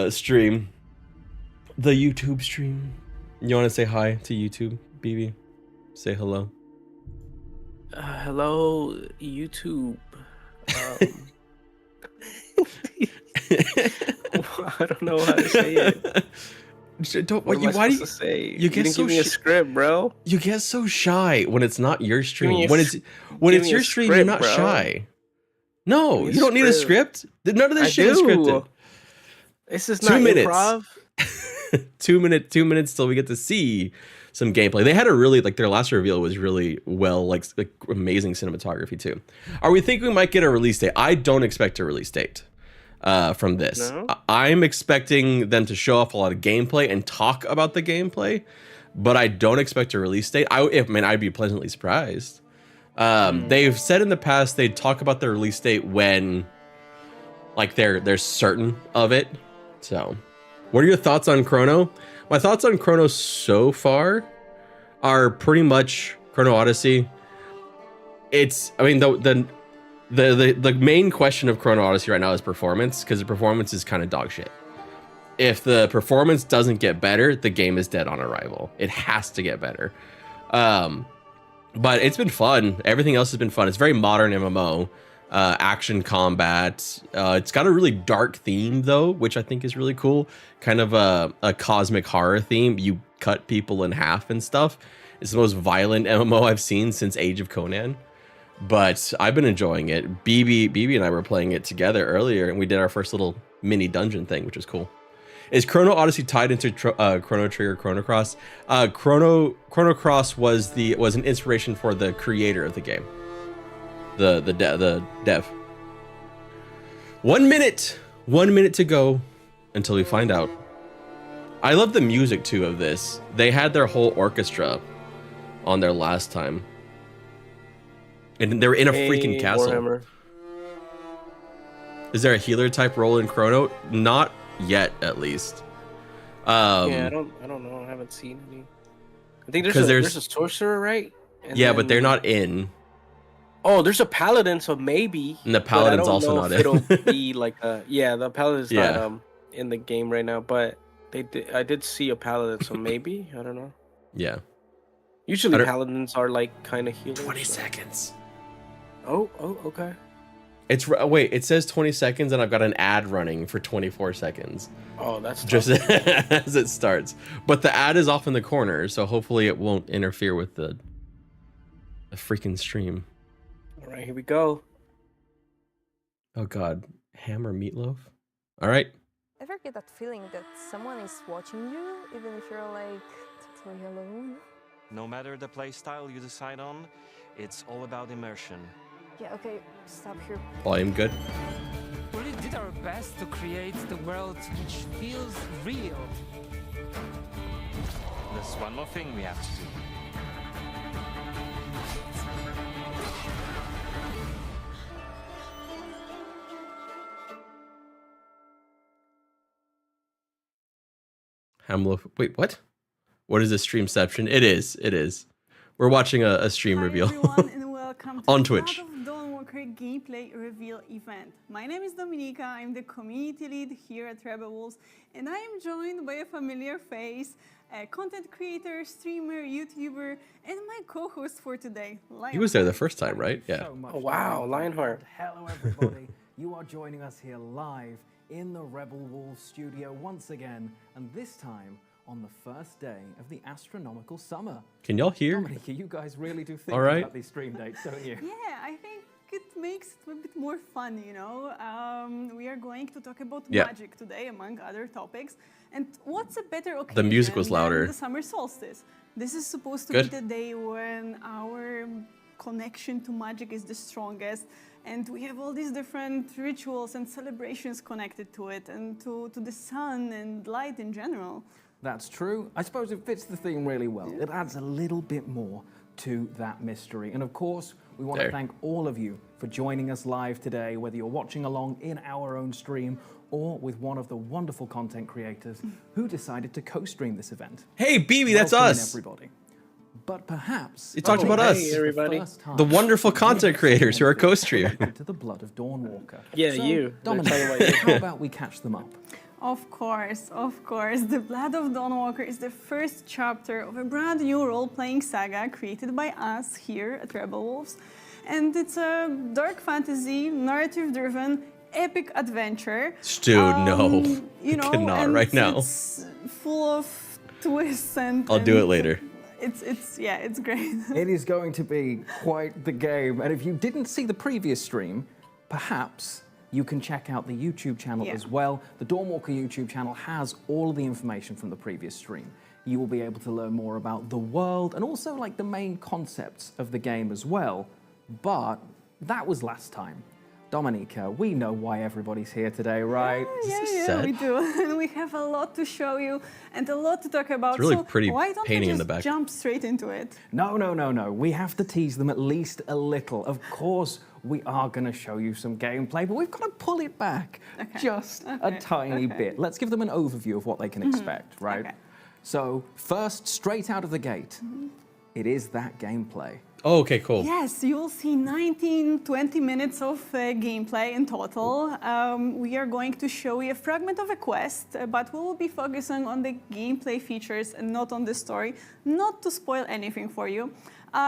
stream. The YouTube stream. You want to say hi to YouTube, BB? Say hello. Hello, YouTube. I don't know how to say it. Why do you say? You get didn't so give me a script, bro. You get so shy when it's not your stream. When it's your stream, script, you're not bro. shy. No, you don't need a script. None of this shit is scripted. This is 2 not minutes. improv. 2 minutes till we get to see some gameplay. They had a really their last reveal was really well, like amazing cinematography too. Are we thinking we might get a release date? I don't expect a release date from this. No? I'm expecting them to show off a lot of gameplay and talk about the gameplay, but I don't expect a release date. I'd be pleasantly surprised. They've said in the past they'd talk about the release date when they're certain of it. So what are your thoughts on Chrono? My thoughts on Chrono so far are pretty much Chrono Odyssey. The main question of Chrono Odyssey right now is performance, because the performance is kind of dog shit. If the performance doesn't get better, the game is dead on arrival. It has to get better. But it's been fun. Everything else has been fun. It's very modern MMO. Action combat. It's got a really dark theme though, which I think is really cool. Kind of a cosmic horror theme. You cut people in half and stuff. It's the most violent MMO I've seen since Age of Conan. But I've been enjoying it. BB and I were playing it together earlier, and we did our first little mini dungeon thing, which was cool. Is Chrono Odyssey tied into Chrono Trigger, Chrono Cross? Chrono Cross was an inspiration for the creator of the game. The dev. 1 minute to go until we find out. I love the music too of this. They had their whole orchestra on their last time, and they were in a freaking castle. Warhammer. Is there a healer type role in Chrono? Not yet, at least. Yeah, I don't know. I haven't seen any. I think there's a sorcerer, right? And but they're not in. Oh, there's a paladin, so maybe. And the paladin's also not in. It'll be the paladin's not in the game right now, but I did see a paladin, so maybe. I don't know. Yeah. Usually paladins are kind of healers. 20 seconds. Oh, okay. It says 20 seconds and I've got an ad running for 24 seconds. Oh, that's tough. Just as it starts. But the ad is off in the corner, so hopefully it won't interfere with the freaking stream. All right, here we go. Oh god, ham or meatloaf? All right. Ever get that feeling that someone is watching you, even if you're totally alone? No matter the playstyle you decide on, it's all about immersion. Yeah, okay, stop here. Volume good. We really did our best to create the world which feels real. There's one more thing we have to do. Hamloaf. Wait, what? What is this streamception? It is. We're watching a stream reveal. Hi everyone, and welcome to on the Twitch. Blood of Dawnwalker gameplay reveal event. My name is Dominika, I'm the community lead here at Rebel Wolves, and I am joined by a familiar face, a content creator, streamer, YouTuber, and my co-host for today, Lionheart. He was there the first time, right? Yeah. Oh, wow, Lionheart. Hello everybody, you are joining us here live in the Rebel Wolves studio once again, and this time on the first day of the astronomical summer. Can y'all hear? Dominika, you guys really do think right. about these stream dates, don't you? Yeah, I think it makes it a bit more fun, you know. We are going to talk about Yeah. magic today, among other topics. And what's a better occasion The music was louder. than the summer solstice? This is supposed to Good. be the day when our connection to magic is the strongest. And we have all these different rituals and celebrations connected to it, and to the sun and light in general. That's true. I suppose it fits the theme really well. It adds a little bit more to that mystery. And of course, we want to thank all of you for joining us live today, whether you're watching along in our own stream or with one of the wonderful content creators who decided to co-stream this event. Hey, BB, that's Welcome us. everybody. But perhaps You talked about us. Hey, everybody. The wonderful content creators who are co-streaming. to the blood of Dawnwalker. Yeah, So, you. Dominic, how about we catch them up? Of course, of course. The Blood of Dawnwalker is the first chapter of a brand new role-playing saga created by us here at Rebel Wolves. And it's a dark fantasy, narrative-driven, epic adventure. Dude, no. You know, cannot right now. It's full of twists and... I'll do it later. It's great. It is going to be quite the game. And if you didn't see the previous stream, perhaps you can check out the YouTube channel as well. The Dawnwalker YouTube channel has all of the information from the previous stream. You will be able to learn more about the world and also like the main concepts of the game as well. But that was last time. Dominika, we know why everybody's here today, right? Yeah, we do. And we have a lot to show you and a lot to talk about. It's really so pretty why don't painting we in just the back. jump straight into it? No. We have to tease them at least a little. Of course, we are going to show you some gameplay, but we've got to pull it back just a tiny bit. Let's give them an overview of what they can expect, right? Okay. So first, straight out of the gate, it is that gameplay. Oh, okay, cool. Yes, you'll see 19-20 minutes of gameplay in total. We are going to show you a fragment of a quest, but we will be focusing on the gameplay features and not on the story, not to spoil anything for you.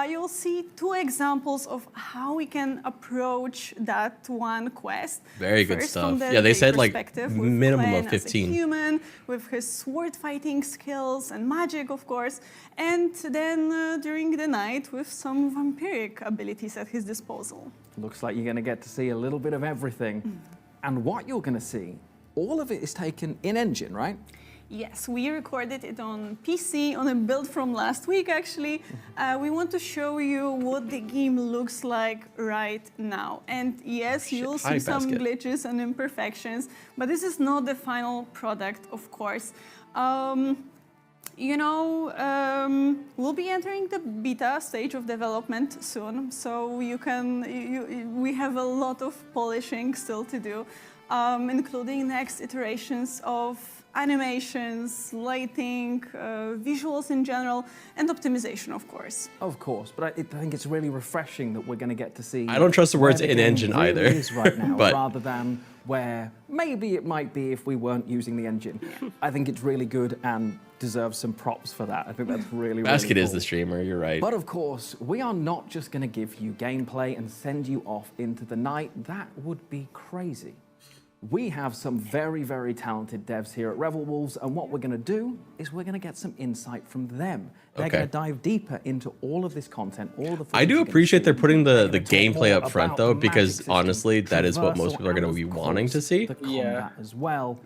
You'll see 2 examples of how we can approach that one quest. Very good First, stuff. from the Yeah, they said like perspective with minimum Glenn of 15. As a human, with his sword fighting skills and magic, of course, and then during the night with some vampiric abilities at his disposal. Looks like you're going to get to see a little bit of everything. And what you're going to see, all of it is taken in-engine, right? Yes, we recorded it on PC, on a build from last week, actually. We want to show you what the game looks like right now. And yes, you'll see some glitches and imperfections, but this is not the final product, of course. You know, we'll be entering the beta stage of development soon, so you can, we have a lot of polishing still to do, including next iterations of animations, lighting, visuals in general, and optimization, of course. Of course, but I think it's really refreshing that we're going to get to see... I don't trust the words in-engine really either. is right now, but... rather than where maybe it might be if we weren't using the engine. I think it's really good and deserves some props for that. I think that's really Basket cool. is the streamer, you're right. But of course, we are not just going to give you gameplay and send you off into the night. That would be crazy. We have some very, very talented devs here at Rebel Wolves, and what we're going to do is we're going to get some insight from them. They're going to dive deeper into all of this content, all the I do appreciate they're putting the gameplay up front, though, because honestly, that is what most people are going to be wanting to see. The combat as well,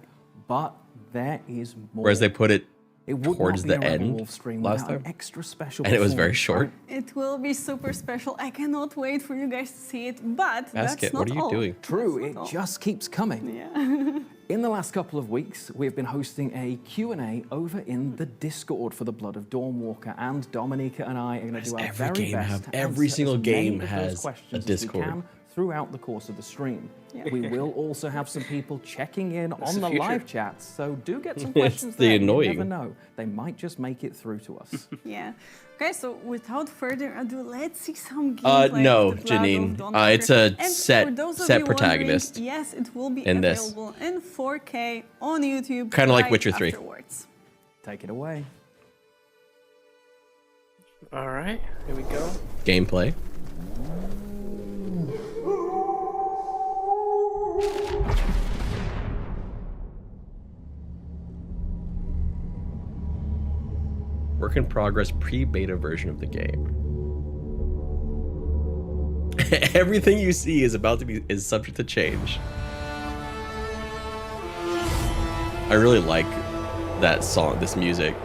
but there is more. Whereas they put it would towards not be the a Rebel end Wolf stream last without time, an extra special and it was very performance, short. right? It will be super special. I cannot wait for you guys to see it, but Basket, that's not what are you all. doing? True, it just keeps coming. Yeah. In the last couple of weeks, we've been hosting a Q&A over in the Discord for the Blood of Dawnwalker, and Dominika and I are going to do our very best to every answer single as many game of those has questions a as we Discord. can throughout the course of the stream. Yeah. We will also have some people checking in on the the future. live chats, so do get some questions the there. annoying. You never know. They might just make it through to us. Yeah. Okay, so without further ado, let's see some gameplay. No, of the Blood of Janine. Dawnwalker. It's a And set- for those of set you protagonist wondering, yes, it will be in this. available in 4K on YouTube. Kinda like right Witcher 3. Afterwards. Take it away. All right, here we go. Gameplay. Work in progress pre-beta version of the game. Everything you see is subject to change. I really like that song, this music.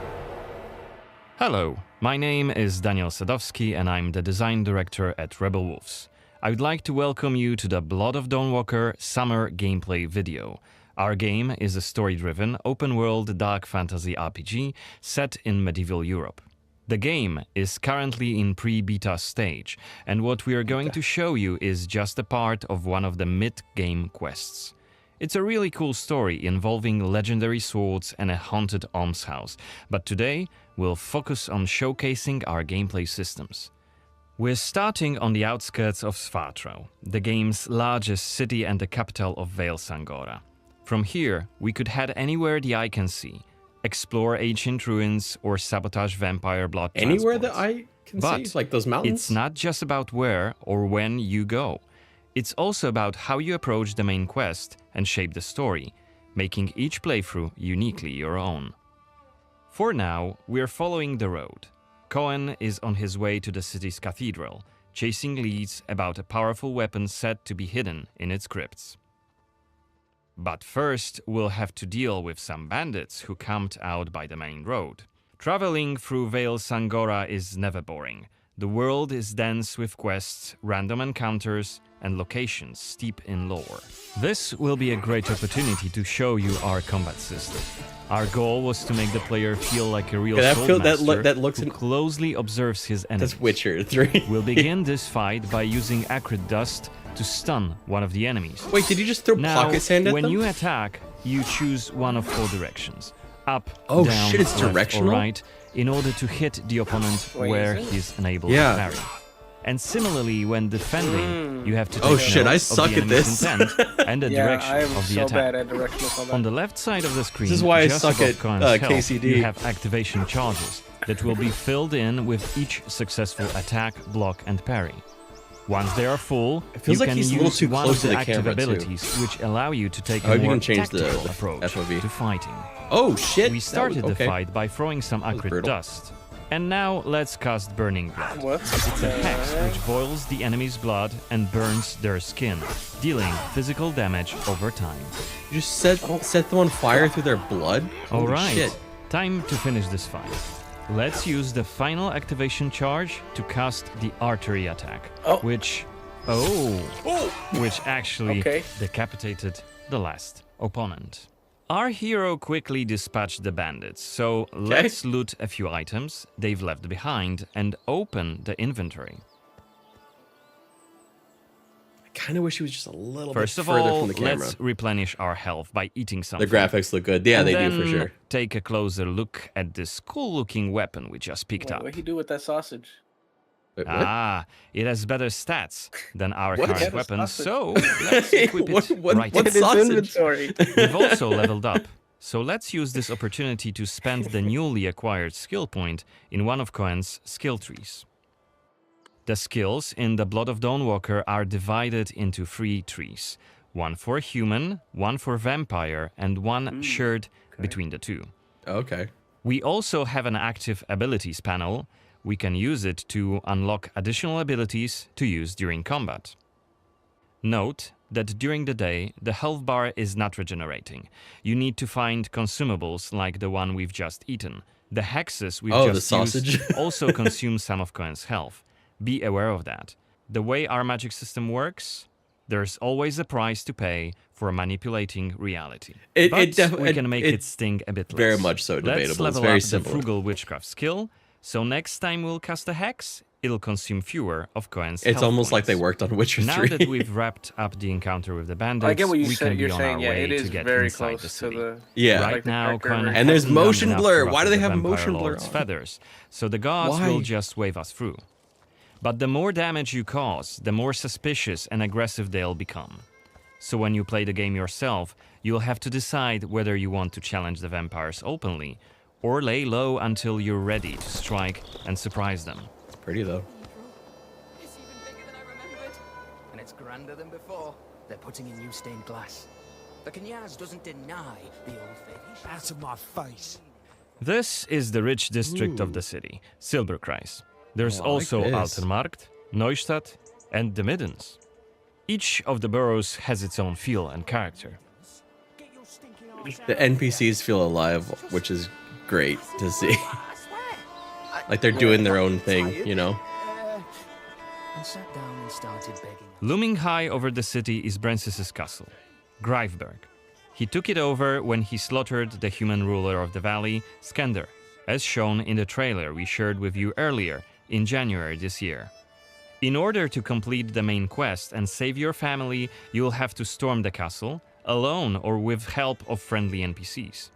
Hello, my name is Daniel Sadowski and I'm the design director at Rebel Wolves. I would like to welcome you to the Blood of Dawnwalker summer gameplay video. Our game is a story-driven, open-world dark fantasy RPG set in medieval Europe. The game is currently in pre-beta stage, and what we are going to show you is just a part of one of the mid-game quests. It's a really cool story involving legendary swords and a haunted almshouse, but today we'll focus on showcasing our gameplay systems. We're starting on the outskirts of Svartro, the game's largest city and the capital of Vale Sangora. From here, we could head anywhere the eye can see, explore ancient ruins, or sabotage vampire blood Anywhere transports. that I can But see, like those mountains. it's not just about where or when you go. It's also about how you approach the main quest and shape the story, making each playthrough uniquely your own. For now, we're following the road. Cohen is on his way to the city's cathedral, chasing leads about a powerful weapon said to be hidden in its crypts. But first, we'll have to deal with some bandits who camped out by the main road. Traveling through Vale Sangora is never boring. The world is dense with quests, random encounters, and locations steep in lore. This will be a great opportunity to show you our combat system. Our goal was to make the player feel like a real swordmaster that looks who closely observes his enemies. That's Witcher 3. We'll begin this fight by using acrid dust to stun one of the enemies. Wait, did you just throw Now, pocket sand at when them? you attack, you choose one of 4 directions. Up, Oh, down, shit, it's left, directional? or right, in order to hit the opponent Wait, where is it? he's unable Yeah. to parry. And similarly, when defending, you have to take Oh, shit, note I of suck the at enemy's this. intent and the Yeah, direction I am of the so attack. bad at directional combat. On the left side of the screen, This is why I just suck above at, Cohen's health, KCD. you have activation charges that will be filled in with each successful attack, block, and parry. Once they are full, It feels you like can he's a use little too one close of to the the active camera, too. abilities, which allow you to take I a hope you more can change the tactical approach FOV. to fighting. Oh, shit. We that started was- the okay. fight by throwing some was acrid brutal. dust. And now let's cast Burning Blood. What? It's a hex which boils the enemy's blood and burns their skin, dealing physical damage over time. You just set them on fire through their blood? Holy Alright, shit. time to finish this fight. Let's use the final activation charge to cast the artery attack, which actually Okay. decapitated the last opponent. Our hero quickly dispatched the bandits, so let's loot a few items they've left behind and open the inventory. I kind of wish he was just a little First bit of further all, from the camera. let's replenish our health by eating The something. graphics look good. Yeah, And they then do for sure. take a closer look at this cool-looking weapon we just picked up. What he do with that sausage? Wait, what? Ah, it has better stats than our What? current Yeah, the weapon, sausage. so let's equip it right what In now. his sausage? inventory. We've also leveled up, so let's use this opportunity to spend the newly acquired skill point in one of Cohen's skill trees. The skills in the Blood of Dawnwalker are divided into 3 trees. One for human, one for vampire, and one shared between the 2. Okay. We also have an active abilities panel. We can use it to unlock additional abilities to use during combat. Note that during the day, the health bar is not regenerating. You need to find consumables like the one we've just eaten. The hexes we've the just sausage. used also consume some of Cohen's health. Be aware of that. The way our magic system works, there's always a price to pay for manipulating reality. It We can make it sting a bit less. very much so debatable. Let's It's level very up simple. the frugal witchcraft skill, so next time we'll cast a hex, it'll consume fewer of Cohen's It's health almost like they points. worked on Witcher 3. Now that we've wrapped up the encounter with the bandits, I get what we can be you're on saying. our Yeah, way it is to get very inside close the to city. the. Yeah. Right like the now, character Cohen version. And there's hasn't done motion enough blur. to Why do they ruffle have the motion Vampire blur Lord's on? feathers, so the gods Why? will just wave us through. But the more damage you cause, the more suspicious and aggressive they'll become. So when you play the game yourself, you'll have to decide whether you want to challenge the vampires openly, or lay low until you're ready to strike and surprise them. It's pretty, though. It's even bigger than I remembered. And it's grander than before. They're putting in new stained glass. The Knyaz doesn't deny the old faith. Out of my face. This is the rich district of the city, Silberkreis. There's Oh, I like also this. Altenmarkt, Neustadt, and the Middens. Each of the boroughs has its own feel and character. The NPCs feel alive, which is great to see. Like they're doing their own thing, you know? And sat down and started begging. Looming high over the city is Brancis's castle, Greifberg. He took it over when he slaughtered the human ruler of the valley, Skender, as shown in the trailer we shared with you earlier in January this year. In order to complete the main quest and save your family, you'll have to storm the castle, alone or with help of friendly NPCs.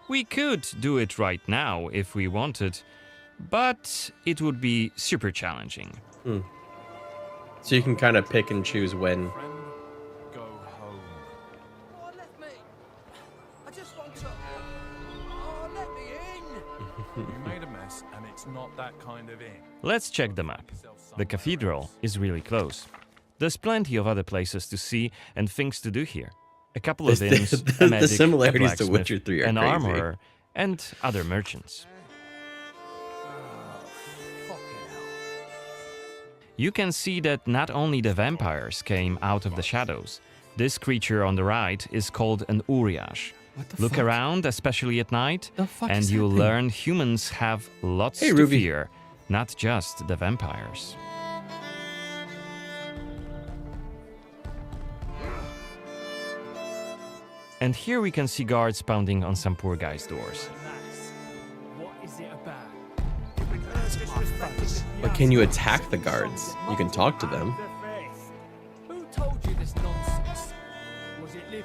We could do it right now if we wanted, but it would be super challenging. So you can kind of pick and choose when. Go home. What left me? You made a mess, and it's not that kind of inn. Let's check the map. The cathedral is really close. There's plenty of other places to see and things to do here. A couple of inns, a medic, the similarities a to Witcher 3 are an crazy. armorer, and other merchants. You can see that not only the vampires came out of the shadows. This creature on the right is called an Uriash. Look around, especially at night, and you'll learn humans have lots to fear, not just the vampires. And here we can see guards pounding on some poor guy's doors. What is it about? But can you attack the guards? You can talk to them. Who told you this nonsense? Was it Livia?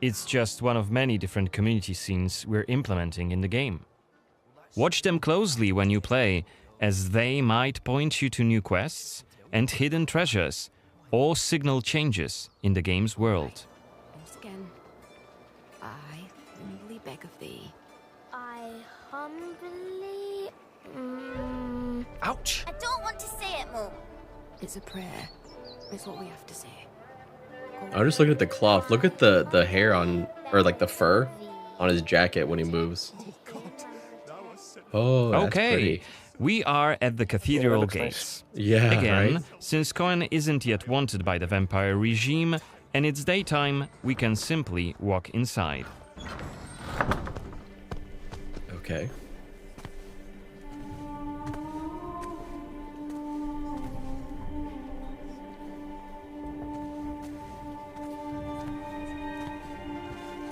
It's just one of many different community scenes we're implementing in the game. Watch them closely when you play, as they might point you to new quests and hidden treasures, or signal changes in the game's world. Once again, I humbly beg of thee. I humbly... Ouch! I don't want to say it, Mum. It's a prayer. It's what we have to say. I'm just looking at the cloth. Look at the hair on, or like the fur on his jacket when he moves. Oh, that's okay. pretty. We are at the cathedral gates. Nice. Yeah, Again, right? since Cohen isn't yet wanted by the vampire regime, and it's daytime, we can simply walk inside. Okay.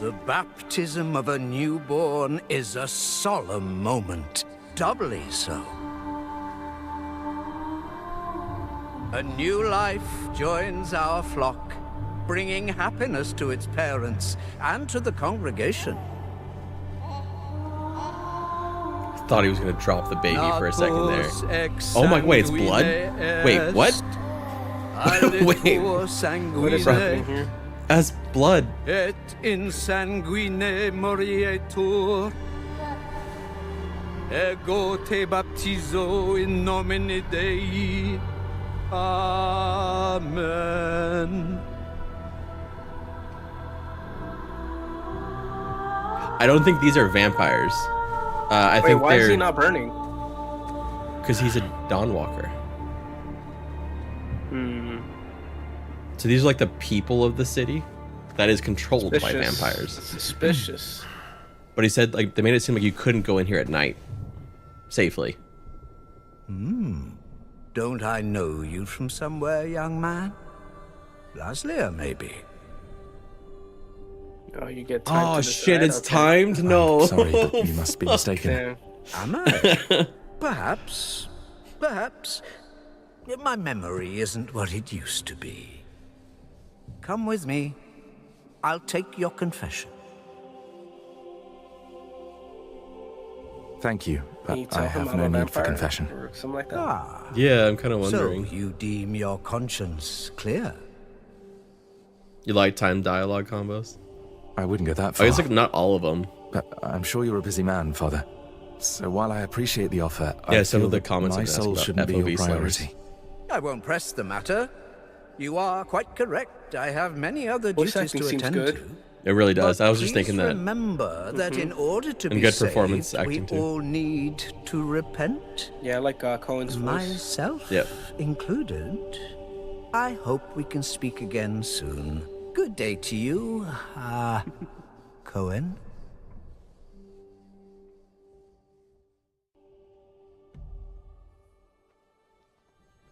The baptism of a newborn is a solemn moment, doubly so. A new life joins our flock, bringing happiness to its parents and to the congregation. I thought he was going to drop the baby for a second there. Oh my, wait, it's blood? Wait, what? Wait, what is happening here? As blood. Et in sanguine morietur. Ego te baptizo in nomine Dei. Amen. I don't think these are vampires. I Wait, think why they're... is he not burning? Because he's a Dawnwalker. Hmm. So these are like the people of the city that is controlled by Suspicious. vampires. Suspicious. But he said, like, they made it seem like you couldn't go in here at night safely. Don't I know you from somewhere, young man? Laslia, maybe. Oh, you get timed Oh to shit, decide? it's Okay. timed? No. Sorry, but you must be mistaken. Damn. Am I? Perhaps. My memory isn't what it used to be. Come with me. I'll take your confession. Thank you, Can you but tell I him have I'm no a need for vampire confession. or something like that? Ah, Yeah, I'm kind of wondering. so you deem your conscience clear? You like time dialogue combos? I wouldn't go that I far. guess like not all of them. But I'm sure you're a busy man, Father. So while I appreciate the offer, Yeah, I some feel of the that comments my have been asking soul about shouldn't be your FOV slummers. priority. I won't press the matter. You are quite correct. I have many other Voice duties acting to seems attend good. to. It really does. But I was just please thinking that. remember that in order to And be good saved, performance acting, we too. all need to repent. Yeah, I like Cohen's voice. Myself Yep. included. I hope we can speak again soon. Good day to you, Cohen.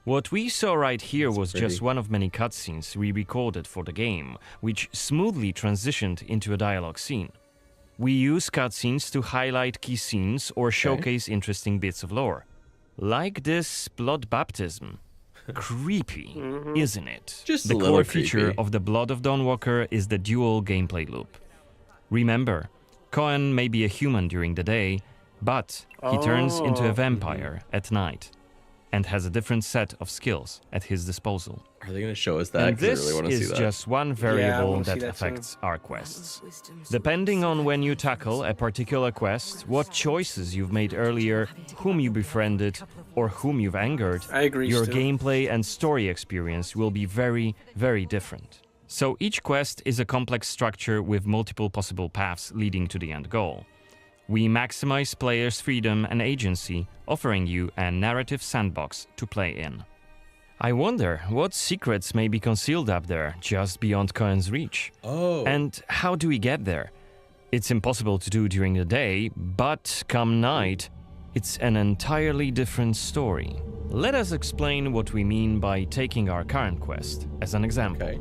What we saw right here was pretty. just one of many cutscenes we recorded for the game, which smoothly transitioned into a dialogue scene. We use cutscenes to highlight key scenes or showcase interesting bits of lore. Like this blood baptism. Creepy, isn't it? Just the a little core feature creepy. of the Blood of Dawnwalker is the dual gameplay loop. Remember, Cohen may be a human during the day, but he turns into a vampire at night. and has a different set of skills at his disposal. Are they going to show us that? And 'Cause I this really want to see is that. just one Yeah, I variable wanna see that that too. affects our quests. Depending on when you tackle a particular quest, what choices you've made earlier, whom you befriended, or whom you've angered, I agree, your Stu. gameplay and story experience will be very, very different. So each quest is a complex structure with multiple possible paths leading to the end goal. We maximize players' freedom and agency, offering you a narrative sandbox to play in. I wonder what secrets may be concealed up there, just beyond Cohen's reach. Oh. And how do we get there? It's impossible to do during the day, but come night, it's an entirely different story. Let us explain what we mean by taking our current quest as an example. Okay.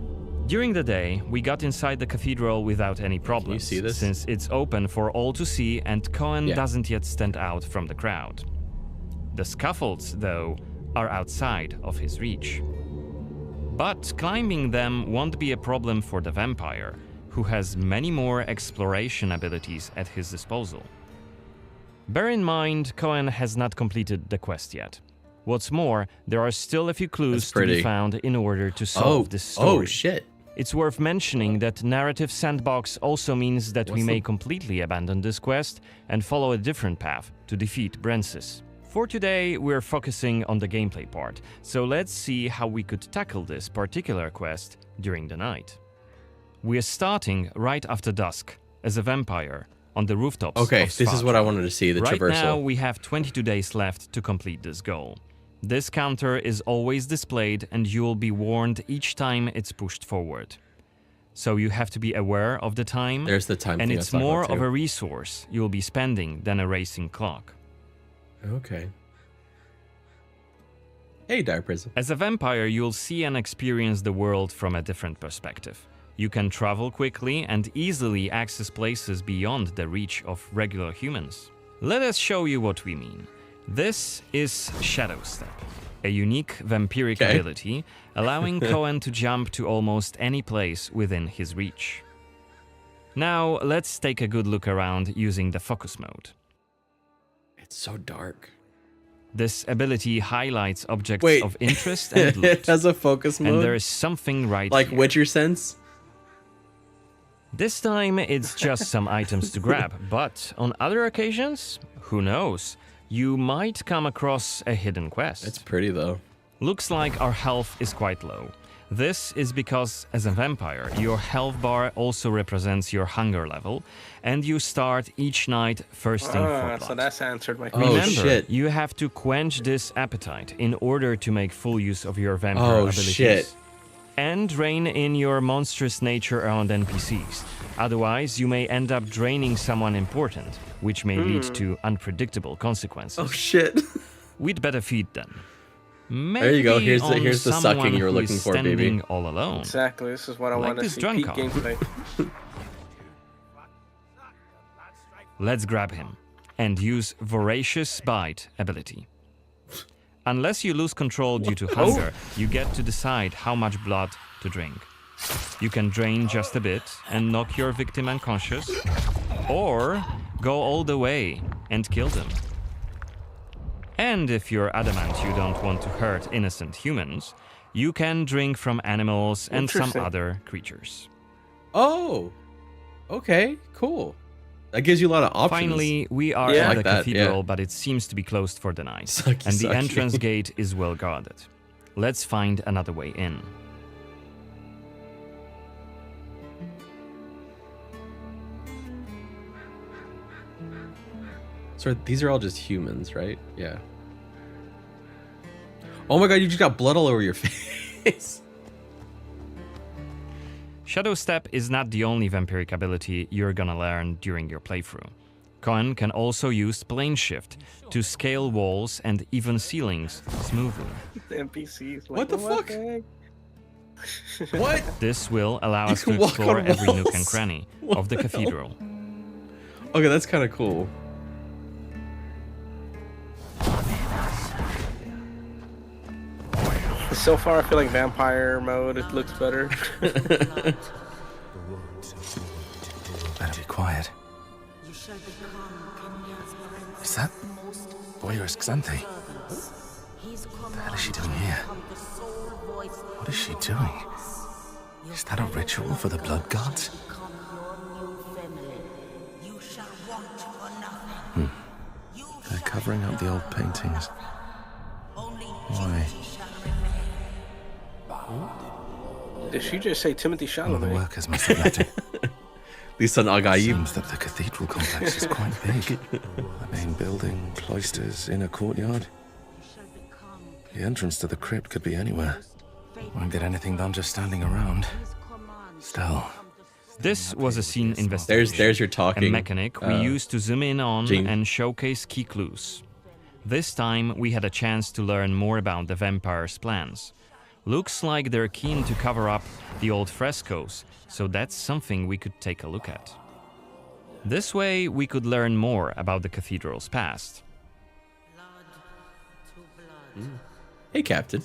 During the day, we got inside the cathedral without any problems, see this? since it's open for all to see and Cohen Yeah. doesn't yet stand out from the crowd. The scaffolds, though, are outside of his reach. But climbing them won't be a problem for the vampire, who has many more exploration abilities at his disposal. Bear in mind, Cohen has not completed the quest yet. What's more, there are still a few clues to be found in order to solve this story. Oh, shit. It's worth mentioning that narrative sandbox also means that we may completely abandon this quest and follow a different path to defeat Brensis. For today, we're focusing on the gameplay part, so let's see how we could tackle this particular quest during the night. We're starting right after dusk, as a vampire, on the rooftops Okay, of this is what I wanted to see, the right traversal. Now, we have 22 days left to complete this goal. This counter is always displayed and you will be warned each time it's pushed forward. So you have to be aware of the time. There's the time and thing I it's was talking more about of too. a resource you'll be spending than a racing clock. Okay. Hey, Dark Prison. As a vampire, you'll see and experience the world from a different perspective. You can travel quickly and easily access places beyond the reach of regular humans. Let us show you what we mean. This is Shadow Step, a unique vampiric ability, allowing Cohen to jump to almost any place within his reach. Now, let's take a good look around using the focus mode. It's so dark. This ability highlights objects Wait, of interest and loot. it has a focus mode? And there is something right like here. Witcher sense? This time, it's just some items to grab, but on other occasions, who knows? You might come across a hidden quest. It's pretty though. Looks like our health is quite low. This is because, as a vampire, your health bar also represents your hunger level, and you start each night thirsting for blood. So that's answered my question. Remember, you have to quench this appetite in order to make full use of your vampire abilities. Shit. And rein in your monstrous nature around NPCs. Otherwise, you may end up draining someone important, which may lead to unpredictable consequences. Oh shit. We'd better feed them. Maybe there you go. Here's the someone sucking you were who is looking for, standing baby. all alone. Exactly. This is what I Like want to this see. drunk Peak cop. gameplay. Let's grab him and use Voracious Bite ability. Unless you lose control due to hunger, you get to decide how much blood to drink. You can drain just a bit and knock your victim unconscious, or go all the way and kill them. And if you're adamant you don't want to hurt innocent humans, you can drink from animals and some Interesting. other creatures. Oh. Okay, cool. That gives you a lot of options. Finally, we are I at like the that, cathedral, yeah. but it seems to be closed for the night. Sucky, and the sucky. entrance gate is well guarded. Let's find another way in. So these are all just humans, right? Yeah. Oh my god, you just got blood all over your face. Shadow Step is not the only vampiric ability you're gonna learn during your playthrough. Cohen can also use Plane Shift to scale walls and even ceilings smoothly. The NPCs. Like, What the fuck? heck? What? This will allow You us can to walk explore on every nook and walls? cranny What of the the hell? cathedral. Okay, that's kind of cool. So far, I feel like vampire mode. It looks better. Better be quiet. Is that Boyer's Xanthe? What the hell is she doing here? What is she doing? Is that a ritual for the blood gods? They're covering up the old paintings. Why? Did she just say Timothy Chalamet? The workers must have left it. Lisan Agaib. Seems that the cathedral complex is quite big. The main building, cloisters, inner courtyard. The entrance to the crypt could be anywhere. Won't get anything done just standing around. Still. This was a scene investigation. There's your talking. A mechanic we used to zoom in on and showcase key clues. This time we had a chance to learn more about the vampire's plans. Looks like they're keen to cover up the old frescoes, so that's something we could take a look at. This way we could learn more about the cathedral's past. Hey, Captain.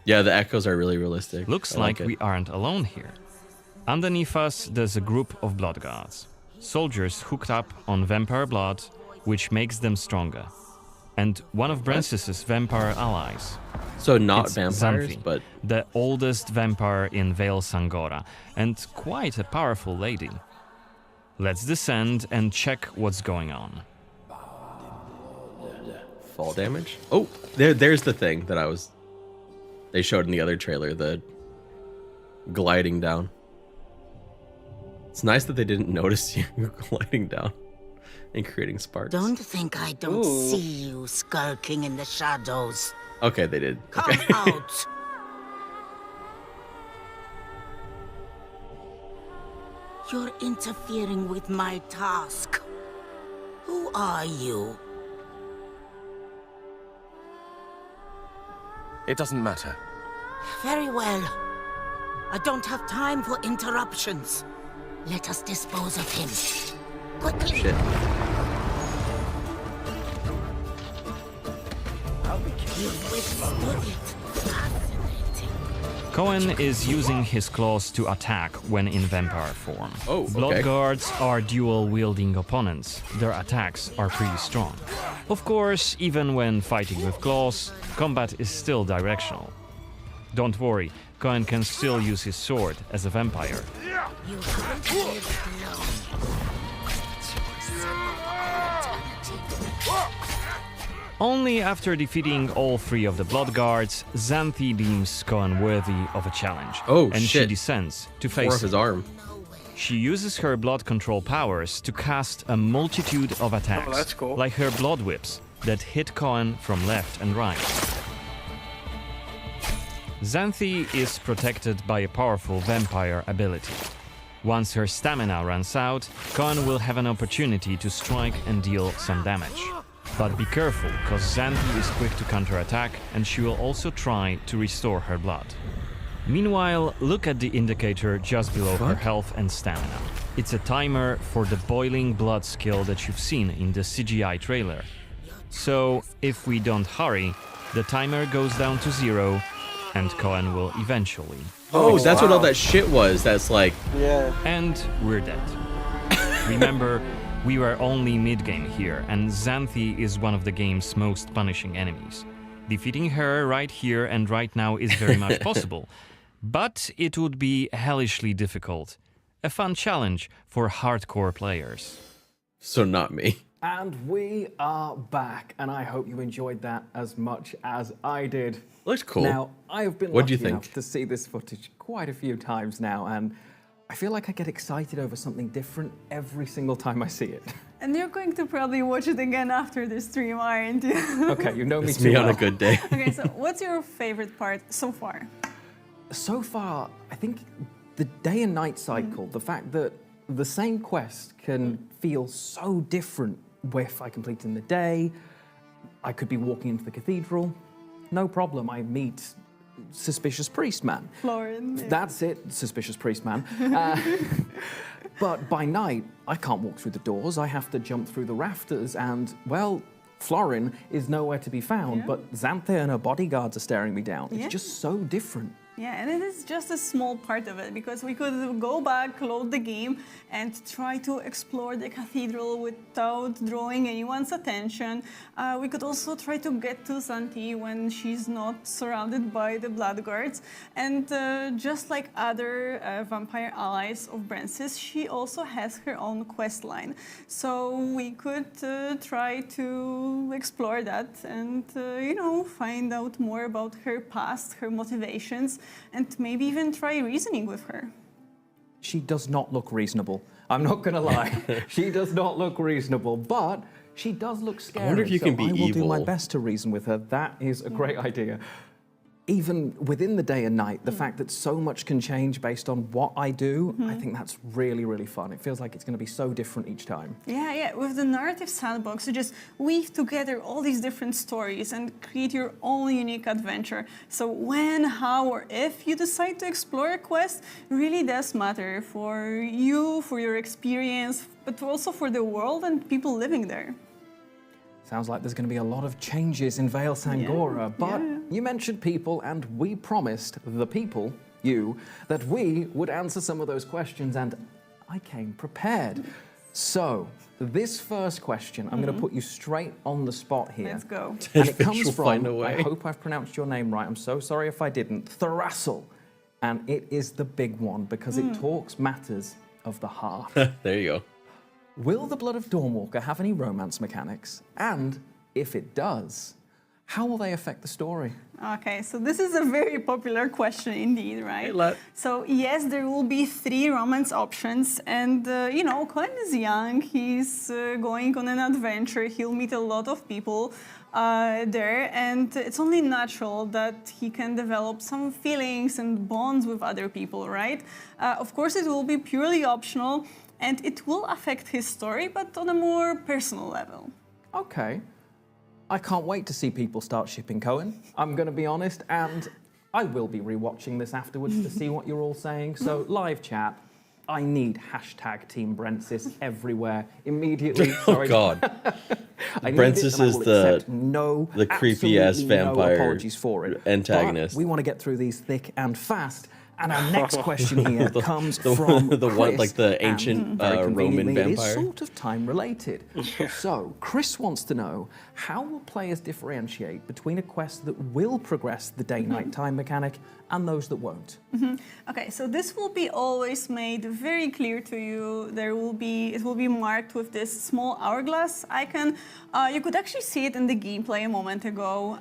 Yeah, the echoes are really realistic. Looks like we aren't alone here. Underneath us, there's a group of blood guards. Soldiers hooked up on vampire blood, which makes them stronger. And one of Brances's vampire allies. So not it's vampires, Xanthi, but... the oldest vampire in Vale Sangora, and quite a powerful lady. Let's descend and check what's going on. Fall damage? Oh, there's the thing that they showed in the other trailer, the gliding down. It's nice that they didn't notice you gliding down and creating sparks. Don't think I don't see you skulking in the shadows. Okay, they did. Come out! You're interfering with my task. Who are you? It doesn't matter. Very well. I don't have time for interruptions. Let us dispose of him. Quickly! Shit. You've withstood it. Fascinating. Cohen is using his claws to attack when in vampire form. Oh, okay. Blood guards are dual-wielding opponents. Their attacks are pretty strong. Of course, even when fighting with claws, combat is still directional. Don't worry, Cohen can still use his sword as a vampire. You haven't lived long. Only after defeating all three of the blood guards, Xanthi deems Cohen worthy of a challenge. Oh, and shit. she descends to face Four of his him. arm. She uses her blood control powers to cast a multitude of attacks, Oh, that's cool. like her blood whips that hit Cohen from left and right. Xanthi is protected by a powerful vampire ability. Once her stamina runs out, Cohen will have an opportunity to strike and deal some damage. But be careful, cause Xanthi is quick to counterattack and she will also try to restore her blood. Meanwhile, look at the indicator just below her health and stamina. It's a timer for the boiling blood skill that you've seen in the CGI trailer. So, if we don't hurry, the timer goes down to 0 and Cohen will eventually. Oh, that's what all that shit was. That's like... Yeah. And we're dead. Remember, we were only mid-game here, and Xanthi is one of the game's most punishing enemies. Defeating her right here and right now is very much possible, but it would be hellishly difficult. A fun challenge for hardcore players. So not me. And we are back, and I hope you enjoyed that as much as I did. Looks cool. Now, I have been lucky enough to see this footage quite a few times now, and I feel like I get excited over something different every single time I see it. And you're going to probably watch it again after the stream, aren't you? Okay, you know me It's too me well. on a good day. Okay, so what's your favorite part so far? So far, I think the day and night cycle, the fact that the same quest can feel so different if I complete in the day. I could be walking into the cathedral, no problem, I meet Suspicious Priest Man. Florin. That's it, Suspicious Priest Man. But by night, I can't walk through the doors, I have to jump through the rafters, and, well, Florin is nowhere to be found, but Xanthi and her bodyguards are staring me down. It's just so different. Yeah, and it is just a small part of it, because we could go back, load the game, and try to explore the cathedral without drawing anyone's attention. We could also try to get to Santi when she's not surrounded by the Bloodguards. And just like other vampire allies of Brancis, she also has her own quest line. So we could try to explore that and, you know, find out more about her past, her motivations, and maybe even try reasoning with her. She does not look reasonable. I'm not going to lie. She does not look reasonable, but she does look scary. I wonder if you can be I will evil. do my best to reason with her. That is a great idea. Even within the day and night, the fact that so much can change based on what I do, I think that's really, really fun. It feels like it's going to be so different each time. Yeah. With the narrative sandbox, you just weave together all these different stories and create your own unique adventure. So when, how, or if you decide to explore a quest really does matter for you, for your experience, but also for the world and people living there. Sounds like there's going to be a lot of changes in Vale Sangora, but you mentioned people, and we promised the people, you, that we would answer some of those questions, and I came prepared. So, this first question, I'm going to put you straight on the spot here. Let's go. And it comes from, I hope I've pronounced your name right, I'm so sorry if I didn't, Thrassel. And it is the big one, because it talks matters of the heart. There you go. Will the Blood of Dawnwalker have any romance mechanics? And if it does, how will they affect the story? Okay, so this is a very popular question indeed, right? Hey, so yes, there will be 3 romance options, and you know, Colin is young, he's going on an adventure, he'll meet a lot of people there, and it's only natural that he can develop some feelings and bonds with other people, right? Of course, it will be purely optional, and it will affect his story, but on a more personal level. Okay. I can't wait to see people start shipping Cohen, I'm going to be honest, and I will be rewatching this afterwards to see what you're all saying. So, live chat, I need hashtag Team Brensis everywhere immediately. Oh, God. Brensis is the creepy-ass vampire apologies for it. Antagonist. But we want to get through these thick and fast. And our next question here comes from the Chris, one, like the ancient Roman vampire. It is sort of time related. So Chris wants to know, how will players differentiate between a quest that will progress the day-night time mechanic and those that won't? Okay, so this will be always made very clear to you. It will be marked with this small hourglass icon. You could actually see it in the gameplay a moment ago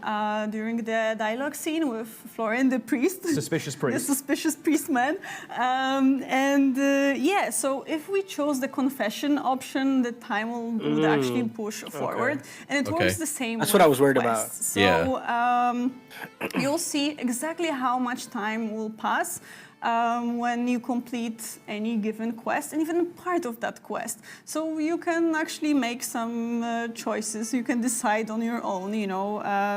during the dialogue scene with Florian the priest. Suspicious priest. The suspicious priest man. Yeah, so if we chose the confession option, the time would actually push forward. And it works the same That's with what I was worried about. quests. So Yeah. you'll see exactly how much time will pass when you complete any given quest, and even part of that quest. So you can actually make some choices. You can decide on your own, you know,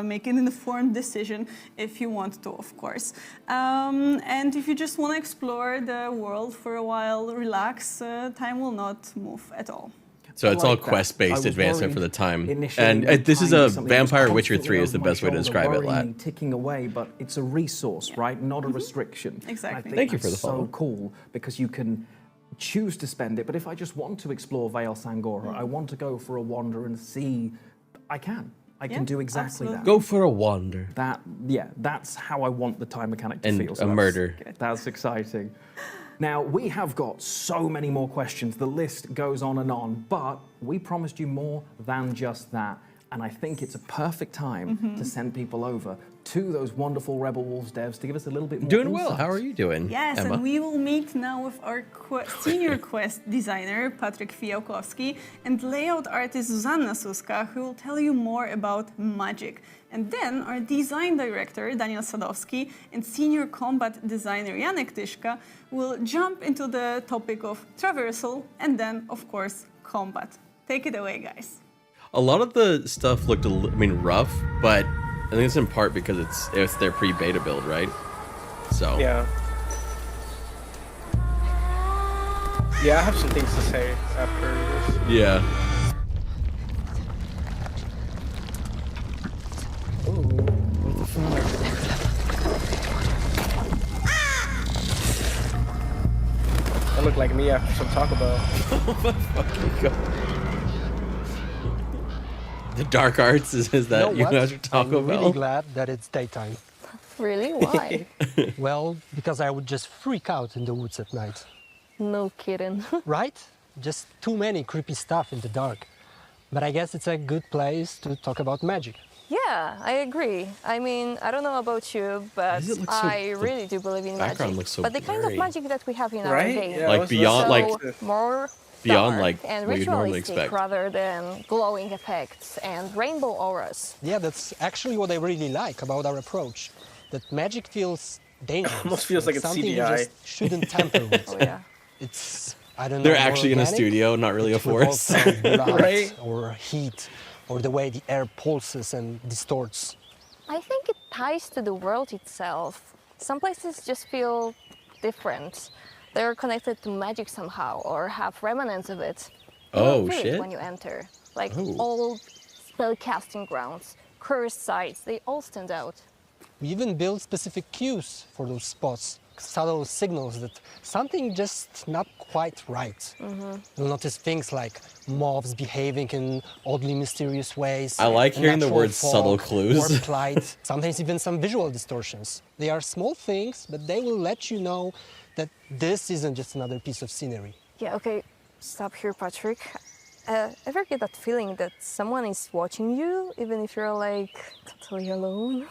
make an informed decision if you want to, of course. And if you just want to explore the world for a while, relax, time will not move at all. So it's all quest-based advancement for the time. And this is a Vampire Witcher 3 is the best way to describe it, lad. Ticking away, but it's a resource, right? Not a restriction. Exactly. Thank you for the follow. So cool, because you can choose to spend it, but if I just want to explore Vale Sangora, I want to go for a wander and see, I can do exactly that. Go for a wander. That's how I want the time mechanic to and feel. A murder. That's exciting. Now, we have got so many more questions. The list goes on, but we promised you more than just that. And I think it's a perfect time to send people over to those wonderful Rebel Wolves devs to give us a little bit more Doing well. insight. How are you doing, Yes, Emma? and we will meet now with our senior quest designer, Patryk Fiałkowski, and layout artist Zuzanna Suska, who will tell you more about magic. And then our design director, Daniel Sadowski, and senior combat designer, Janek Tyszka, will jump into the topic of traversal and then, of course, combat. Take it away, guys. A lot of the stuff looked, rough, but I think it's in part because it's their pre-beta build, right? So yeah, I have some things to say after this. Yeah. me after some Taco Bell. Oh my fucking god. The dark arts is that you guys are Taco I'm Bell? really glad that it's daytime. Really? Why? Well, because I would just freak out in the woods at night. No kidding. Right? Just too many creepy stuff in the dark. But I guess it's a good place to talk about magic. Yeah, I agree. I mean, I don't know about you, but So, I really do believe in background magic. looks so But the kind of blurry. magic that we have in our Right? game, Yeah, Like beyond, so like more beyond dark like and what you'd normally ritualistic expect. rather than glowing effects and rainbow auras. Yeah, that's actually what I really like about our approach. That magic feels dangerous. Almost feels like it's something you CGI. just shouldn't tamper with. Oh yeah. It's, I don't know. They're more actually in a organic. studio, not really a It revolves forest. around light Right? or heat, or the way the air pulses and distorts. I think it ties to the world itself. Some places just feel different. They're connected to magic somehow or have remnants of it. You Oh, will feel it shit. when you enter. Like Oh. old spell casting grounds, cursed sites, they all stand out. We even build specific cues for those spots, subtle signals that something just not quite right. You'll notice things like moths behaving in oddly mysterious ways. I like hearing the natural word subtle fog, clues. warped light, sometimes even some visual distortions. They are small things, but they will let you know that this isn't just another piece of scenery. Yeah, okay, stop here, Patrick. Ever get that feeling that someone is watching you, even if you're like totally alone?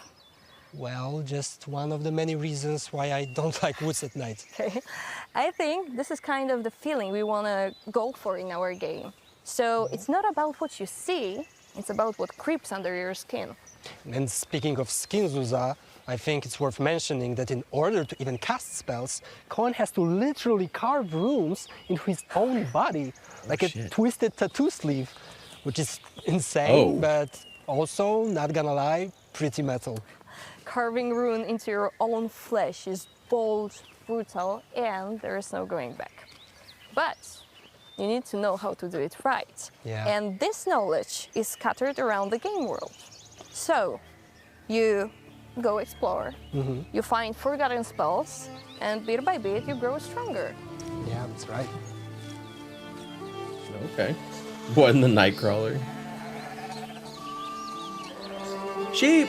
Well, just one of the many reasons why I don't like woods at night. Okay. I think this is kind of the feeling we want to go for in our game. So it's not about what you see, it's about what creeps under your skin. And speaking of skin, Zuza, I think it's worth mentioning that in order to even cast spells, Cohen has to literally carve runes into his own body, like a shit. twisted tattoo sleeve, which is insane, Oh. but also, not gonna lie, pretty metal. Carving rune into your own flesh is bold, brutal, and there is no going back. But you need to know how to do it right. Yeah. And this knowledge is scattered around the game world. So you go explore, you find forgotten spells, and bit by bit you grow stronger. Yeah, that's right. Okay. What in the Nightcrawler? Sheep!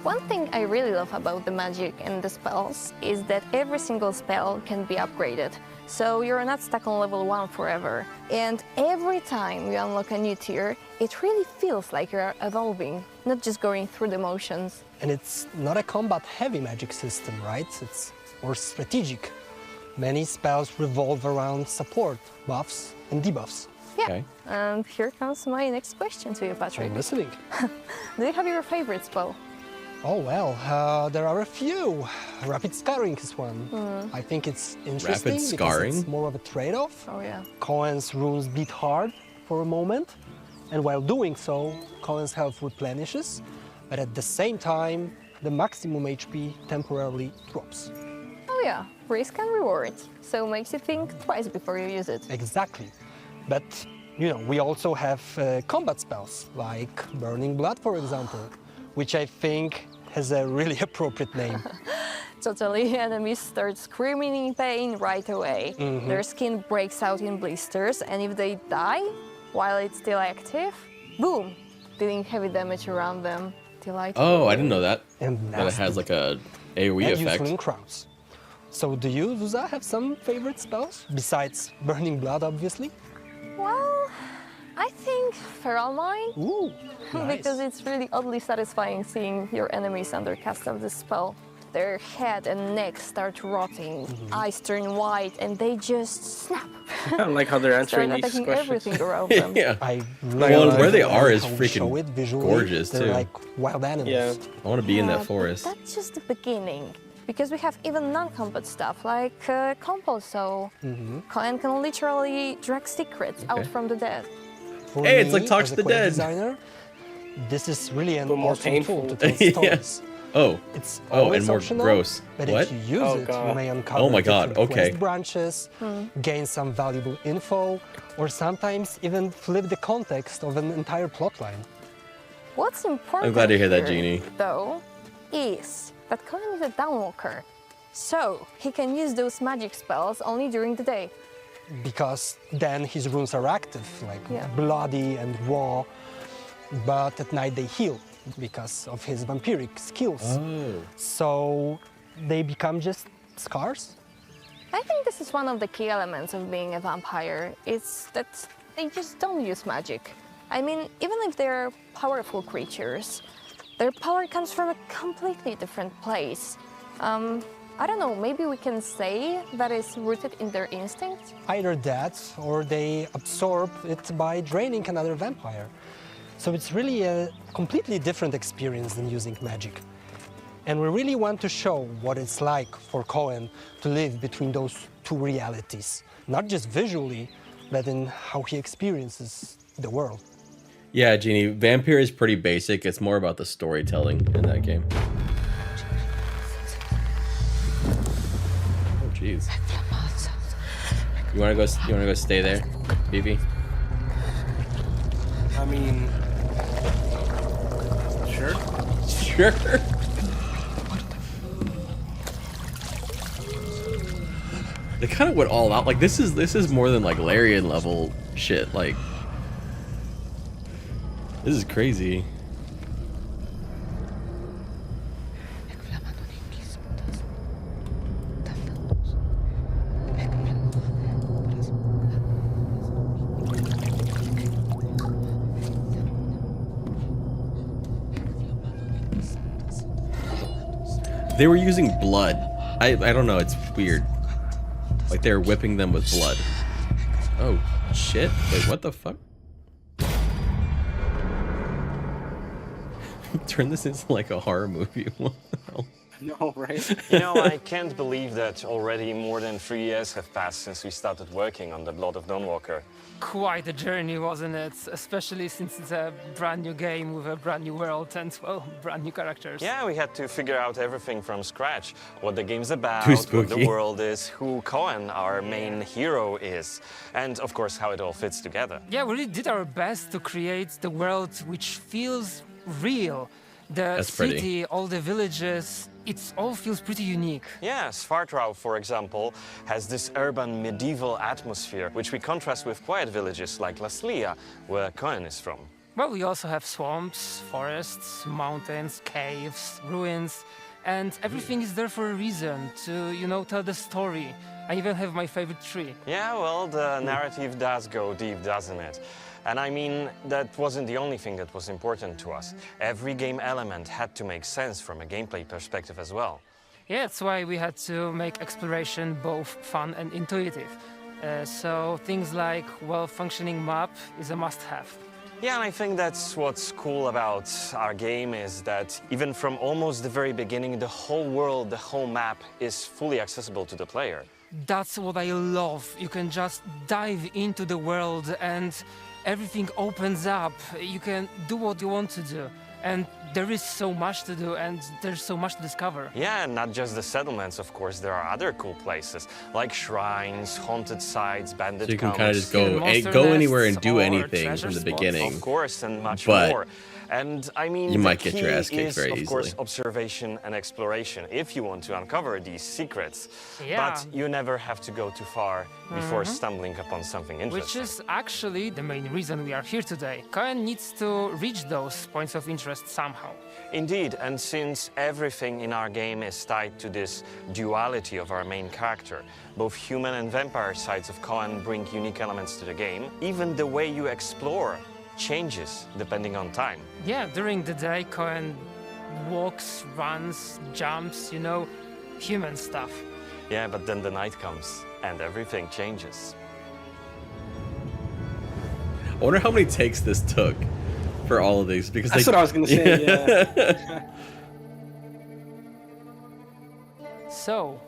One thing I really love about the magic and the spells is that every single spell can be upgraded. So you're not stuck on level 1 forever. And every time you unlock a new tier, it really feels like you're evolving, not just going through the motions. And it's not a combat-heavy magic system, right? It's more strategic. Many spells revolve around support, buffs, and debuffs. Yeah. Okay. And here comes my next question to you, Patrick. I'm listening. Do you have your favorite spell? Oh, well, there are a few. Rapid Scarring is one. I think it's interesting because Scarring? it's more of a trade-off. Oh, yeah. Cohen's runes beat hard for a moment, and while doing so, Cohen's health replenishes, but at the same time, the maximum HP temporarily drops. Oh, yeah. Risk and reward. So makes you think twice before you use it. Exactly. But, you know, we also have combat spells, like Burning Blood, for example, which I think has a really appropriate name. Totally, enemies start screaming in pain right away. Their skin breaks out in blisters, and if they die while it's still active, boom, dealing heavy damage around them. Oh, I didn't know that. And That it has like a AoE and effect. useful in crowds. So do you, Zuza, have some favorite spells? Besides Burning Blood, obviously? Well, I think Feral Mind. Ooh, nice. Because it's really oddly satisfying seeing your enemies under cast of this spell. Their head and neck start rotting, eyes turn white, and they just snap. I don't like how they're answering Start these attacking questions. everything around them. Yeah. I Well, really where they like are is how we freaking show it visually. gorgeous, They're too. like wild animals. Yeah. I want to be in Yeah, that but forest. That's just the beginning. Because we have even non-combat stuff like Compulso. Cohen can literally drag secrets out from the dead. For Hey, it's me, like Talk as to a the quest Dead. Designer, this is really an But more awesome painful. tool to tell Yeah. stories. Oh. It's Oh, always and more optional, gross. But What? if you use Oh, it, you God. may uncover Oh my God, different okay. quest branches, gain some valuable info, or sometimes even flip the context of an entire plotline. What's important I'm glad to hear that, here, Jeannie. though, is that Cohen is a Dawnwalker. So he can use those magic spells only during the day. Because then his runes are active, like bloody and raw, but at night they heal because of his vampiric skills. Oh. So they become just scars. I think this is one of the key elements of being a vampire. It's that they just don't use magic. I mean, even if they're powerful creatures, their power comes from a completely different place. I don't know, maybe we can say that it's rooted in their instinct? Either that, or they absorb it by draining another vampire. So it's really a completely different experience than using magic. And we really want to show what it's like for Cohen to live between those two realities, not just visually, but in how he experiences the world. Yeah, Jeannie, Vampire is pretty basic. It's more about the storytelling in that game. Oh, jeez. You wanna go stay there, Bibi? I mean, sure. Sure. They kind of went all out. Like this is more than like Larian level shit. Like this is crazy. They were using blood. I don't know, it's weird. Like they're whipping them with blood. Oh shit. Wait, what the fuck? Turn this into like a horror movie. What the hell? No, right? You know, I can't believe that already more than 3 years have passed since we started working on the Blood of Dawnwalker. Quite a journey, wasn't it? Especially since it's a brand new game with a brand new world and, well, brand new characters. Yeah, we had to figure out everything from scratch. What the game's about, Too what spooky. the world is, who Cohen, our main hero, is, and of course how it all fits together. Yeah, we really did our best to create the world which feels real. The That's pretty. city, all the villages, it all feels pretty unique. Yeah, Svartrau, for example, has this urban medieval atmosphere, which we contrast with quiet villages like Laslia, where Cohen is from. Well, we also have swamps, forests, mountains, caves, ruins, and everything is there for a reason to, you know, tell the story. I even have my favorite tree. Yeah, well, the narrative does go deep, doesn't it? And I mean, that wasn't the only thing that was important to us. Every game element had to make sense from a gameplay perspective as well. Yeah, that's why we had to make exploration both fun and intuitive. So things like well-functioning map is a must-have. Yeah, and I think that's what's cool about our game is that even from almost the very beginning, the whole world, the whole map is fully accessible to the player. That's what I love. You can just dive into the world and everything opens up. You can do what you want to do. And there is so much to do and there's so much to discover. Yeah, and not just the settlements, of course. There are other cool places like shrines, haunted sites, bandit So you can camps. kind of just go anywhere and do anything from the beginning. Of course, and much But more. And I mean, you might the get your ass key kicked is, very of course, easily. observation and exploration if you want to uncover these secrets. Yeah. But you never have to go too far before stumbling upon something interesting. Which is actually the main reason we are here today. Cohen needs to reach those points of interest somehow. Indeed, and since everything in our game is tied to this duality of our main character, both human and vampire sides of Cohen bring unique elements to the game. Even the way you explore changes depending on time. Yeah, during the day, Cohen walks, runs, jumps, you know, human stuff. Yeah, but then the night comes and everything changes. I wonder how many takes this took for all of these because That's what I was gonna say. Yeah. So,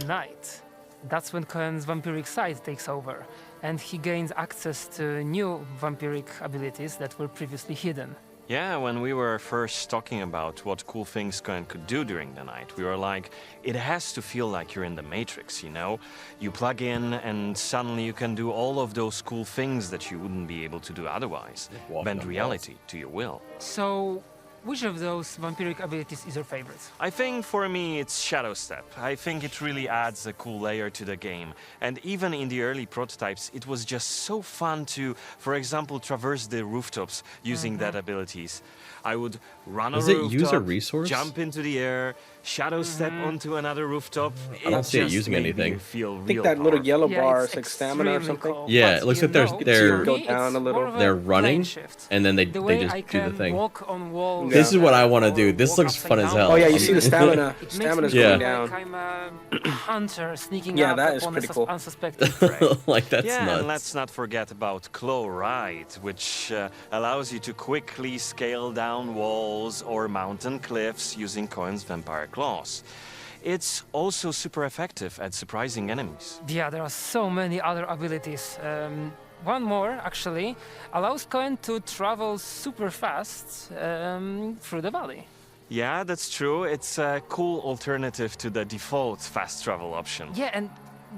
night. That's when Cohen's vampiric side takes over, and he gains access to new vampiric abilities that were previously hidden. Yeah, when we were first talking about what cool things Cohen could do during the night, we were like, it has to feel like you're in the Matrix, you know? You plug in and suddenly you can do all of those cool things that you wouldn't be able to do otherwise. Bend reality to your will. So, which of those vampiric abilities is your favorite? I think for me it's Shadow Step. I think it really adds a cool layer to the game. And even in the early prototypes, it was just so fun to, for example, traverse the rooftops using that abilities. I would run a rooftop, use a resource? jump into the air, shadow step onto another rooftop. I don't see it using anything. I think that little yellow bar is like stamina or something. Cool. Yeah, it looks like they're go down a little. they're running, and then they just do the thing. Walk on walls. This is what I want to do. This looks fun as hell. Oh yeah, you see the stamina. Stamina's going down. Like I'm a hunter sneaking Yeah, up that is upon pretty cool. unsuspecting prey. Like that's yeah, nuts. and let's not forget about Claw Ride, which allows you to quickly scale down walls or mountain cliffs using Cohen's vampire claws. It's also super effective at surprising enemies. Yeah, there are so many other abilities. One more, actually, allows Cohen to travel super fast through the valley. Yeah, that's true. It's a cool alternative to the default fast travel option. Yeah, and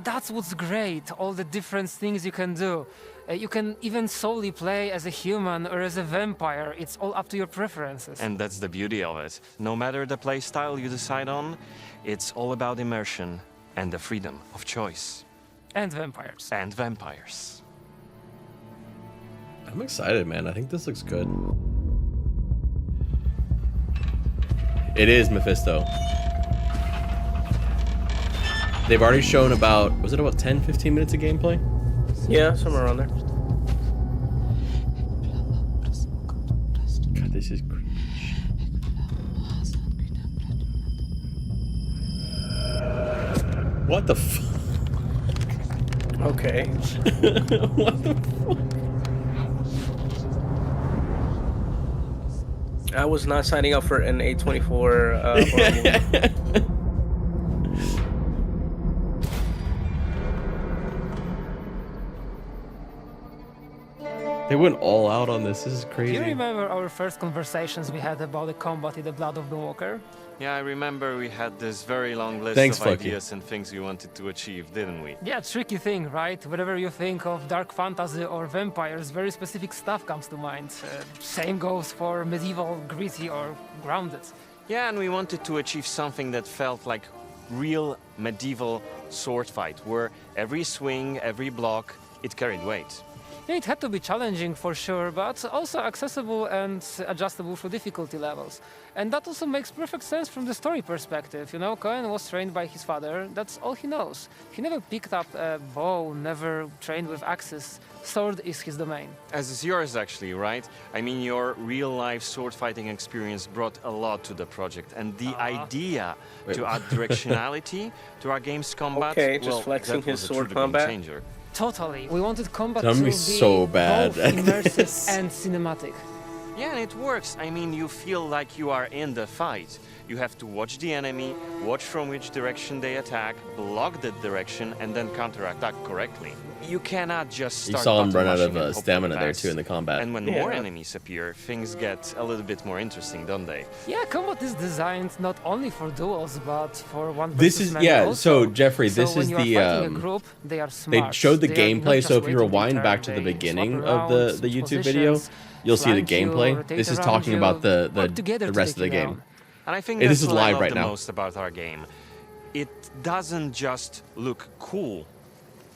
that's what's great, all the different things you can do. You can even solely play as a human or as a vampire. It's all up to your preferences. And that's the beauty of it. No matter the playstyle you decide on, it's all about immersion and the freedom of choice. And vampires. And vampires. I'm excited, man. I think this looks good. It is Mephisto. They've already shown about, was it about 10, 15 minutes of gameplay? Yeah, somewhere around there. God, this is cringe. What the fuck? Okay. What the fuck? I was not signing up for an A24 horror movie. They went all out on this. This is crazy. Do you remember our first conversations we had about the combat in the Blood of Dawnwalker? Yeah, I remember we had this very long list Thanks, of Fucky. ideas and things we wanted to achieve, didn't we? Yeah, tricky thing, right? Whenever you think of dark fantasy or vampires, very specific stuff comes to mind. Same goes for medieval, gritty or grounded. Yeah, and we wanted to achieve something that felt like real medieval sword fight, where every swing, every block, it carried weight. Yeah, it had to be challenging for sure, but also accessible and adjustable for difficulty levels. And that also makes perfect sense from the story perspective. You know, Cohen was trained by his father, that's all he knows. He never picked up a bow, never trained with axes. Sword is his domain. As is yours, actually, right? I mean, your real-life sword fighting experience brought a lot to the project, and the idea to add directionality to our game's combat, Okay, just well, flexing that his was a sword true game combat. changer. Totally. We wanted combat That to would be be so bad. both immersive and cinematic. Yeah, and it works. I mean, you feel like you are in the fight. You have to watch the enemy, watch from which direction they attack, block that direction, and then counterattack correctly. You cannot just start You saw him run out button of mashing and hope for stamina the there best. too in the combat. And when more enemies appear, things get a little bit more interesting, don't they? Yeah, combat is designed not only for duels, but for one This versus is many also. so Jeffrey. So This when is you are the fighting a group, they are smart. they showed the They are not gameplay. just So if you waiting to rewind turn, back to the they beginning swap of around, the YouTube switch video, positions, you'll see the flank you, gameplay. rotate This is around talking you, about work together the to rest of take the you game. down. And I think Hey, that's this is what I live love right the now. most about our game. It doesn't just look cool.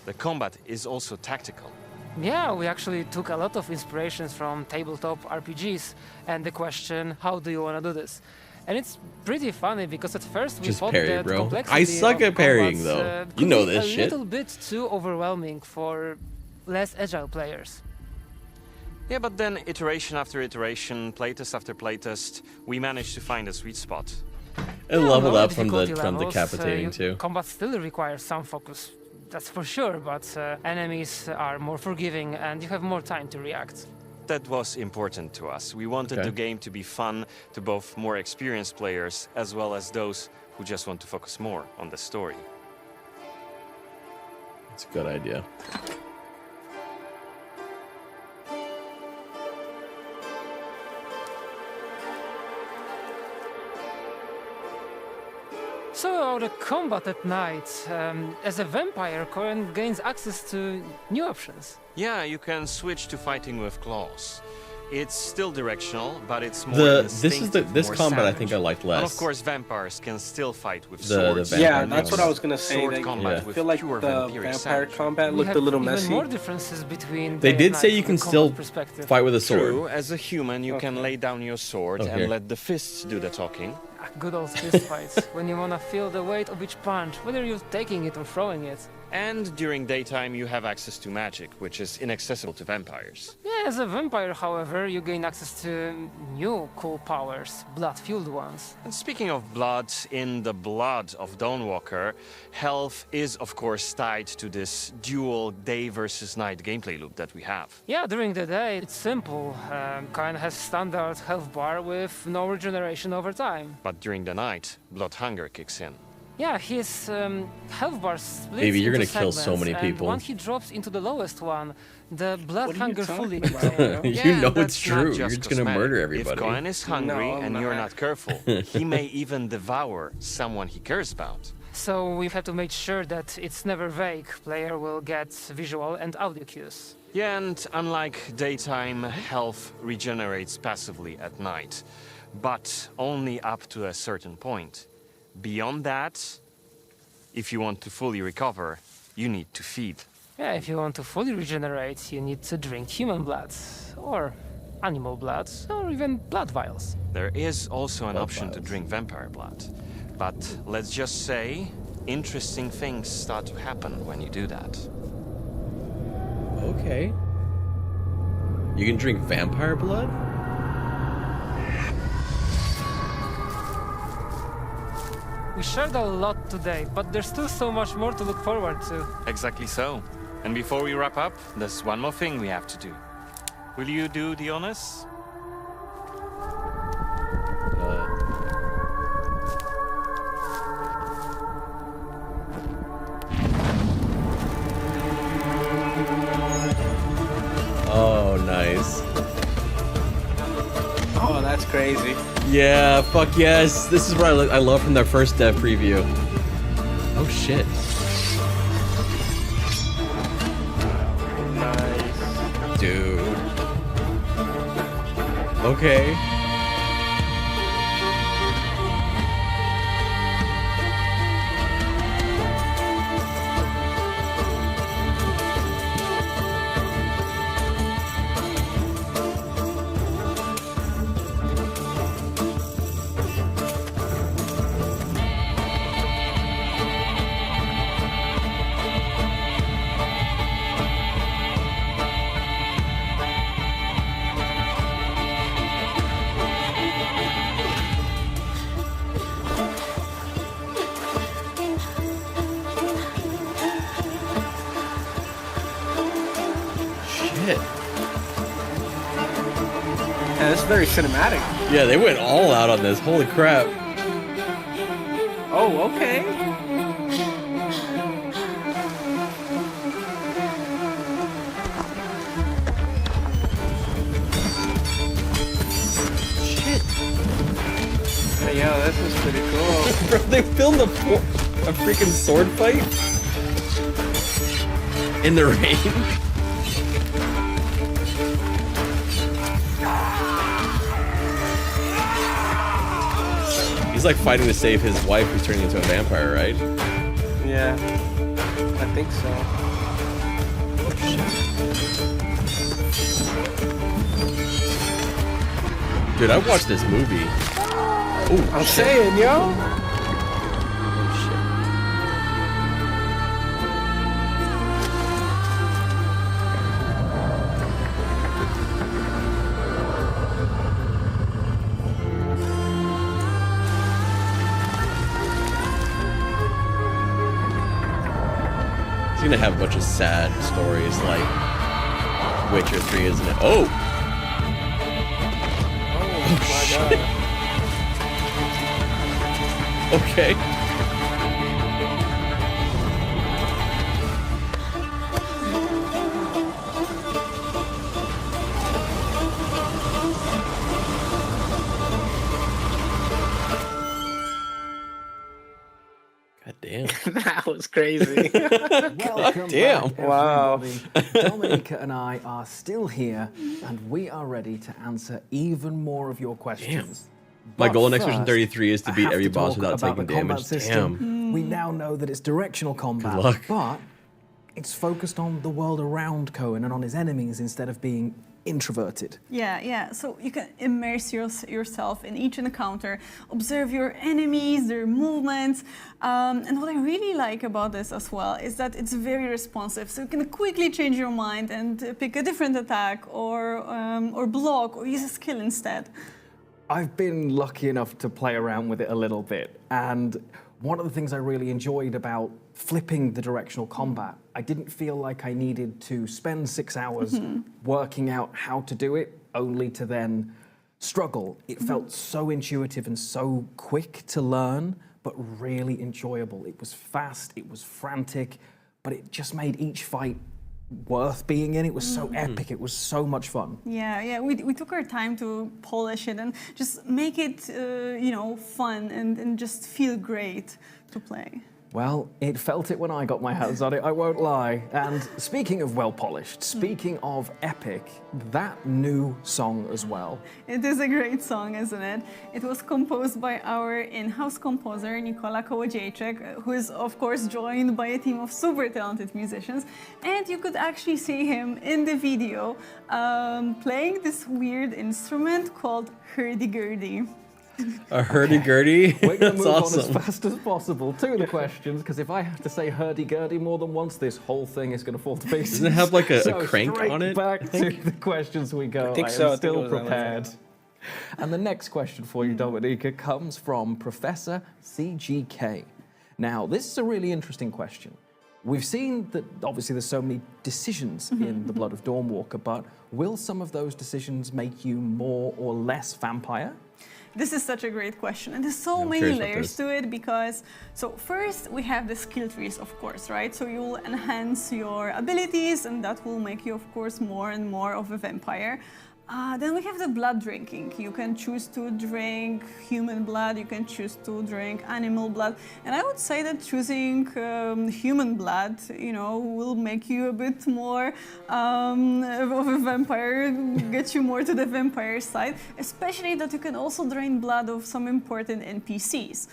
The combat is also tactical. Yeah, we actually took a lot of inspirations from tabletop RPGs and the question, how do you want to do this? And it's pretty funny because at first we Just thought parry, that bro. complexity I suck of at parrying, combats, though. could You know be this a shit. little bit too overwhelming for less agile players. Yeah, but then iteration after iteration, playtest after playtest, we managed to find a sweet spot. And Yeah, leveled lower up from difficulty the levels, decapitating too. Combat still requires some focus, that's for sure, but enemies are more forgiving and you have more time to react. That was important to us. We wanted Okay. the game to be fun to both more experienced players as well as those who just want to focus more on the story. It's a good idea. So the combat at night, as a vampire, Cohen gains access to new options. Yeah, you can switch to fighting with claws. It's still directional, but it's more this more combat savage. I think I liked less. And of course, vampires can still fight with The swords. Yeah, that's what I was gonna say. Sword Like, combat I with feel like pure the vampiric vampire savagery. combat We looked have a little even messy. more differences between They day did and say night you from can a still combat perspective. fight with a sword. True, as a human, you can lay down your sword Okay. and let the fists do the talking. Good old fist fights, when you wanna feel the weight of each punch, whether you're taking it or throwing it. And during daytime, you have access to magic, which is inaccessible to vampires. Yeah, as a vampire, however, you gain access to new cool powers, blood-fueled ones. And speaking of blood, in the blood of Dawnwalker, health is of course tied to this dual day versus night gameplay loop that we have. Yeah, during the day, it's simple. Kain has standard health bar with no regeneration over time. But during the night, blood hunger kicks in. Yeah, his health bar splits Baby, you're into gonna kill so segments, many and people. when he drops into the lowest one, the blood What are you hunger talking fully about, kicks in. bro? You know that's it's true. not You're just just gonna cosmetic. murder If everybody. Cohen is hungry No, I'm and you're not. not careful, he may even devour someone he cares about. So we've had to make sure that it's never vague. Player will get visual and audio cues. Yeah, and unlike daytime, health regenerates passively at night, but only up to a certain point. Beyond that, if you want to fully recover, you need to feed. Yeah, if you want to fully regenerate, you need to drink human blood, or animal blood, or even blood vials. There is also an option to drink vampire blood, but let's just say interesting things start to happen when you do that. Okay. You can drink vampire blood? We shared a lot today, but there's still so much more to look forward to. Exactly so. And before we wrap up, there's one more thing we have to do. Will you do the honors? Oh, nice. Oh, that's crazy. Yeah, fuck yes. This is what I love from their first dev preview. Oh shit. Nice. Dude. Okay. Shit. Yeah, this is very cinematic. Yeah, they went all out on this. Holy crap. Oh, okay. Shit. Yeah, this is pretty cool. Bro, they filmed a freaking sword fight? In the rain? He's like fighting to save his wife who's turning into a vampire, right? Yeah, I think so. Dude, I watched this movie. Oh, I'm saying, yo. It's gonna have a bunch of sad stories like Witcher 3, isn't it? Oh! Oh my god. Okay. God damn. That was That's crazy. Welcome damn. back, Wow. everybody. Dominica and I are still here, and we are ready to answer even more of your questions. My But goal in Expedition first, 33 is to I beat have every boss talk without about taking the combat damage. system. Damn. We now know that it's directional combat, luck. but it's focused on the world around Cohen and on his enemies instead of being introverted. Yeah. So you can immerse yourself in each encounter, observe your enemies, their movements. And what I really like about this as well is that it's very responsive. So you can quickly change your mind and pick a different attack or block or use a skill instead. I've been lucky enough to play around with it a little bit, and one of the things I really enjoyed about flipping the directional combat, I didn't feel like I needed to spend 6 hours working out how to do it, only to then struggle. It felt so intuitive and so quick to learn, but really enjoyable. It was fast, it was frantic, but it just made each fight worth being in. It was so epic, it was so much fun. Yeah, we took our time to polish it and just make it, fun and just feel great to play. Well, it felt it when I got my hands on it, I won't lie. And speaking of well-polished, speaking of epic, that new song as well. It is a great song, isn't it? It was composed by our in-house composer, Nikola Kołodziejczyk, who is, of course, joined by a team of super talented musicians. And you could actually see him in the video playing this weird instrument called hurdy-gurdy. A hurdy-gurdy? We're going to move awesome. on as fast as possible to the questions, because if I have to say hurdy-gurdy more than once, this whole thing is going to fall to pieces. Doesn't it have like a So crank straight on it? back to the questions we go. think I so. I am think it still was on prepared. And the next question for you, Dominica, comes from Professor CGK. Now, this is a really interesting question. We've seen that obviously there's so many decisions in The Blood of Dawnwalker, but will some of those decisions make you more or less vampire? This is such a great question, and there's so many layers to it because, so first we have the skill trees, of course, right? So you'll enhance your abilities, and that will make you, of course, more and more of a vampire. Then we have the blood drinking. You can choose to drink human blood, you can choose to drink animal blood. And I would say that choosing human blood, will make you a bit more of a vampire, get you more to the vampire side, especially that you can also drain blood of some important NPCs.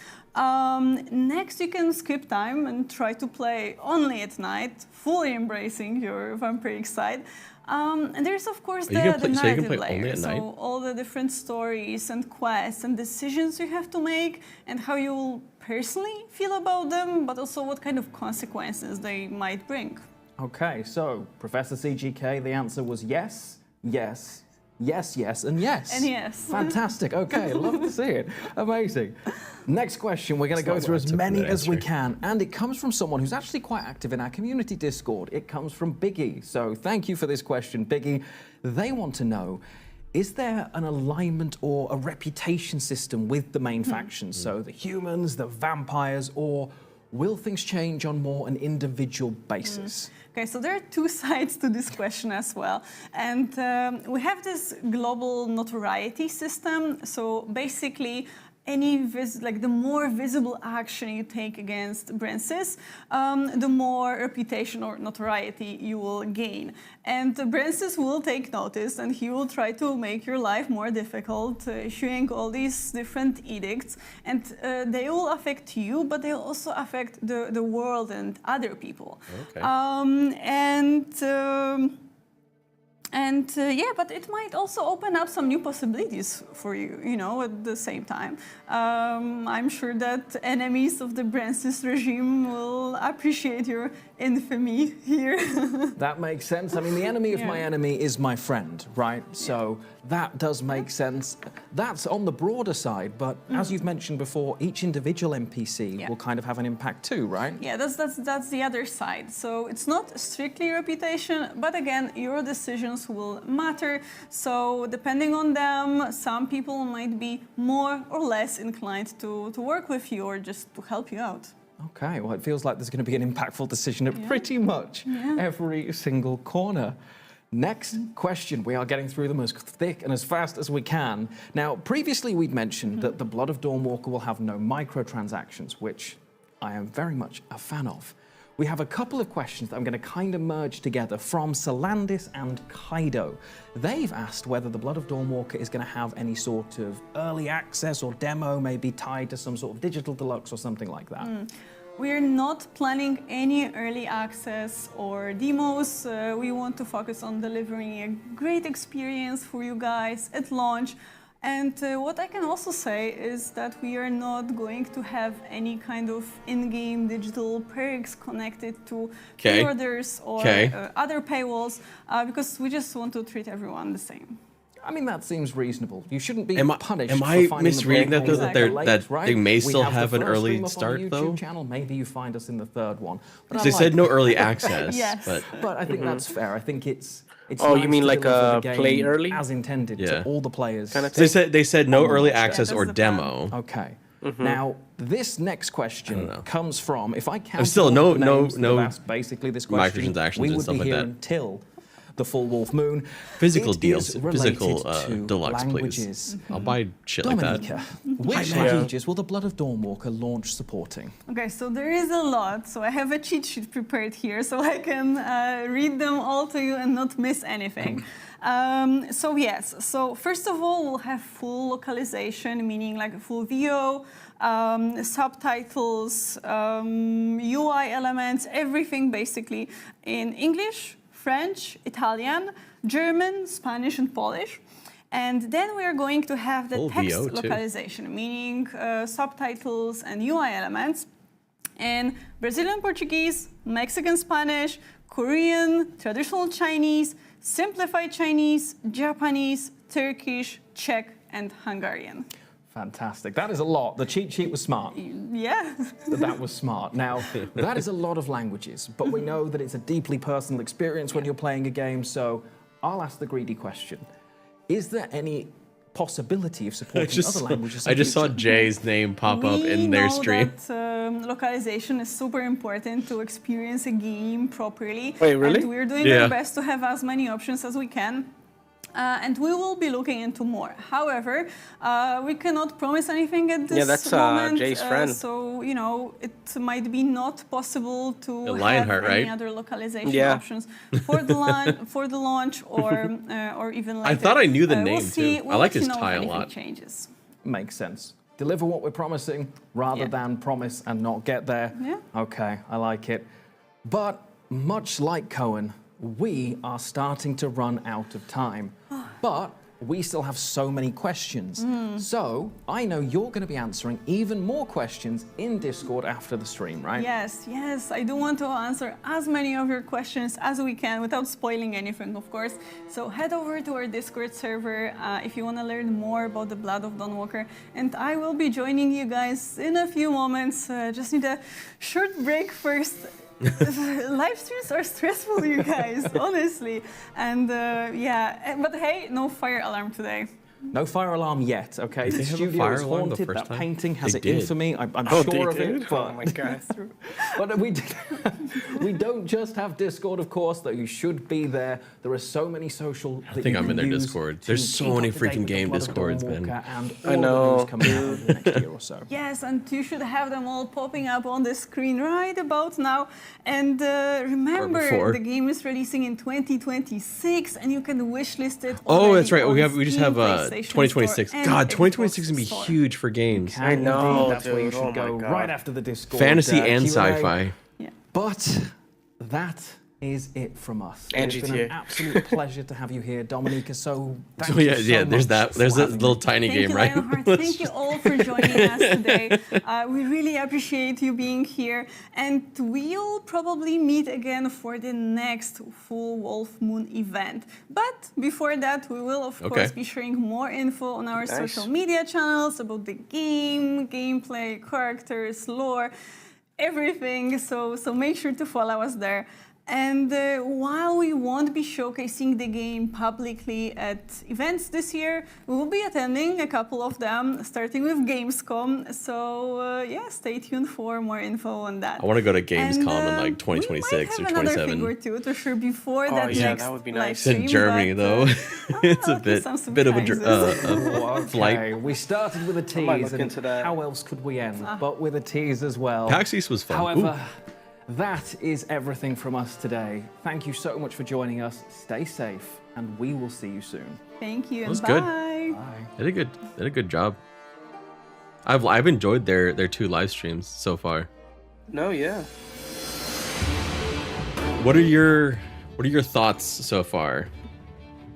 Next, you can skip time and try to play only at night, fully embracing your vampiric side. And there's, of course, the narrative layer, so all the different stories and quests and decisions you have to make and how you will personally feel about them, but also what kind of consequences they might bring. Okay, so Professor CGK, the answer was yes, yes, yes, yes, and yes. And yes. Fantastic. Okay, love to see it. Amazing. Next question. We're going to go through as many as we can. And it comes from someone who's actually quite active in our community Discord. It comes from Biggie. So thank you for this question, Biggie. They want to know, is there an alignment or a reputation system with the main factions? So the humans, the vampires, or will things change on more an individual basis? Okay, so there are two sides to this question as well. And we have this global notoriety system. So basically, the more visible action you take against Brancis, the more reputation or notoriety you will gain. And Brancis will take notice and he will try to make your life more difficult, issuing all these different edicts. And they will affect you, but they will also affect the world and other people. Okay. But it might also open up some new possibilities for you, at the same time. I'm sure that enemies of the Brancis regime will appreciate your infamy here. That makes sense. I mean, the enemy of my enemy is my friend, right? So that does make sense. That's on the broader side, but as you've mentioned before, each individual NPC will kind of have an impact too, right? Yeah, that's the other side. So it's not strictly reputation, but again, your decisions will matter. So depending on them, some people might be more or less inclined to work with you or just to help you out. Okay, well, it feels like there's going to be an impactful decision at pretty much every single corner. Next question. We are getting through them as thick and as fast as we can. Now, previously we'd mentioned that the Blood of Dawnwalker will have no microtransactions, which I am very much a fan of. we have a couple of questions that I'm going to kind of merge together from Solandis and Kaido. They've asked whether the Blood of Dawnwalker is going to have any sort of early access or demo, maybe tied to some sort of digital deluxe or something like that. We're not planning any early access or demos. We want to focus on delivering a great experience for you guys at launch. And what I can also say is that we are not going to have any kind of in-game digital perks connected to pre-orders or other paywalls because we just want to treat everyone the same. I mean, that seems reasonable. You shouldn't be punished. Am I misreading that though? That they may still have an early start though. Channel. Maybe you find us in the third one. But they said no early access. Yes. But I think that's fair. I think it's oh, nice you mean to like deliver the play game early? as intended to all the players. They said no early access or demo. Okay. Now this next question comes from, if I count still no basically this question microtransactions we and would stuff be like here that. until the full Wolf Moon. Physical It deals, is physical related to deluxe, languages. please. I'll buy shit like Dominica, that. which languages will the Blood of Dawnwalker launch supporting? Okay, so there is a lot. So I have a cheat sheet prepared here so I can read them all to you and not miss anything. So yes, so first of all, we'll have full localization, meaning like a full VO, subtitles, UI elements, everything basically in English, French, Italian, German, Spanish, and Polish. And then we are going to have the Full text VO too. localization, meaning subtitles and UI elements in Brazilian Portuguese, Mexican Spanish, Korean, traditional Chinese, simplified Chinese, Japanese, Turkish, Czech, and Hungarian. Fantastic. That is a lot. The cheat sheet was smart. Yeah. That was smart. Now, that is a lot of languages, but we know that it's a deeply personal experience when you're playing a game, so I'll ask the greedy question. Is there any possibility of supporting other languages in I just saw future? Jay's name pop up in their stream. That, localization is super important to experience a game properly. Wait, really? And we're doing our best to have as many options as we can. And we will be looking into more. However, we cannot promise anything at this moment. Jay's friend. So, you know, it might be not possible to have Lionheart, any right? other localization options for the launch or even later. I thought I knew the name we'll see, too. we'll I like let his you know tie if a anything lot. Changes. Makes sense. Deliver what we're promising rather than promise and not get there. Yeah. Okay, I like it. But much like Cohen, we are starting to run out of time. But we still have so many questions. So I know you're going to be answering even more questions in Discord after the stream, right? Yes, yes. I do want to answer as many of your questions as we can without spoiling anything, of course. So head over to our Discord server if you want to learn more about the Blood of Dawnwalker. And I will be joining you guys in a few moments. Just need a short break first. Live streams are stressful, you guys, honestly. And yeah, but hey, no fire alarm today. No fire alarm yet, okay? The they have a studio fire is alarm the haunted. first That time? painting has They it did. infamy. I'm Oh, sure they of did? it. But, Oh my God. but we don't just have Discord, of course, though you should be there. There are so many social. I think I'm in their Discord. There's so many freaking game Discords, man. I know. Coming out over the next year or so. Yes, and you should have them all popping up on the screen right about now. And remember, the game is releasing in 2026, and you can wishlist it. Oh, that's right. already on We just Steam, have PlayStation 2026. Store, God, and 2026 is Xbox gonna be Store. huge for games. I know, That's where you dude. should Oh go my God. right after the Discord. Fantasy and Q&A. sci-fi. But that is it from us. And It's been GTA. an absolute pleasure to have you here, Dominica. So thank Oh you yeah, so yeah. There's much that. for There's a having little me. tiny Thank game, you, right? Lionheart. Thank you all for joining us today. We really appreciate you being here, and we'll probably meet again for the next full Wolf Moon event. But before that, we will of course be sharing more info on our social media channels about the game, gameplay, characters, lore, everything. So make sure to follow us there. And while we won't be showcasing the game publicly at events this year, we will be attending a couple of them, starting with Gamescom. So yeah, stay tuned for more info on that. I want to go to Gamescom in like 2026 we might or have another thing 27. or two to share before Oh, that yeah, next that would be live nice. It's in stream, Germany but, though. It's a some bit of a surprises. flight. Okay, we started with a might tease, look and into that. how else could we end but with a tease as well? PAX East was fun. However, That is everything from us today. Thank you so much for joining us. Stay safe, and we will see you soon. Thank you, That was and good. bye. They did a good job. I've enjoyed their 2 live streams so far. No, yeah. What are your thoughts so far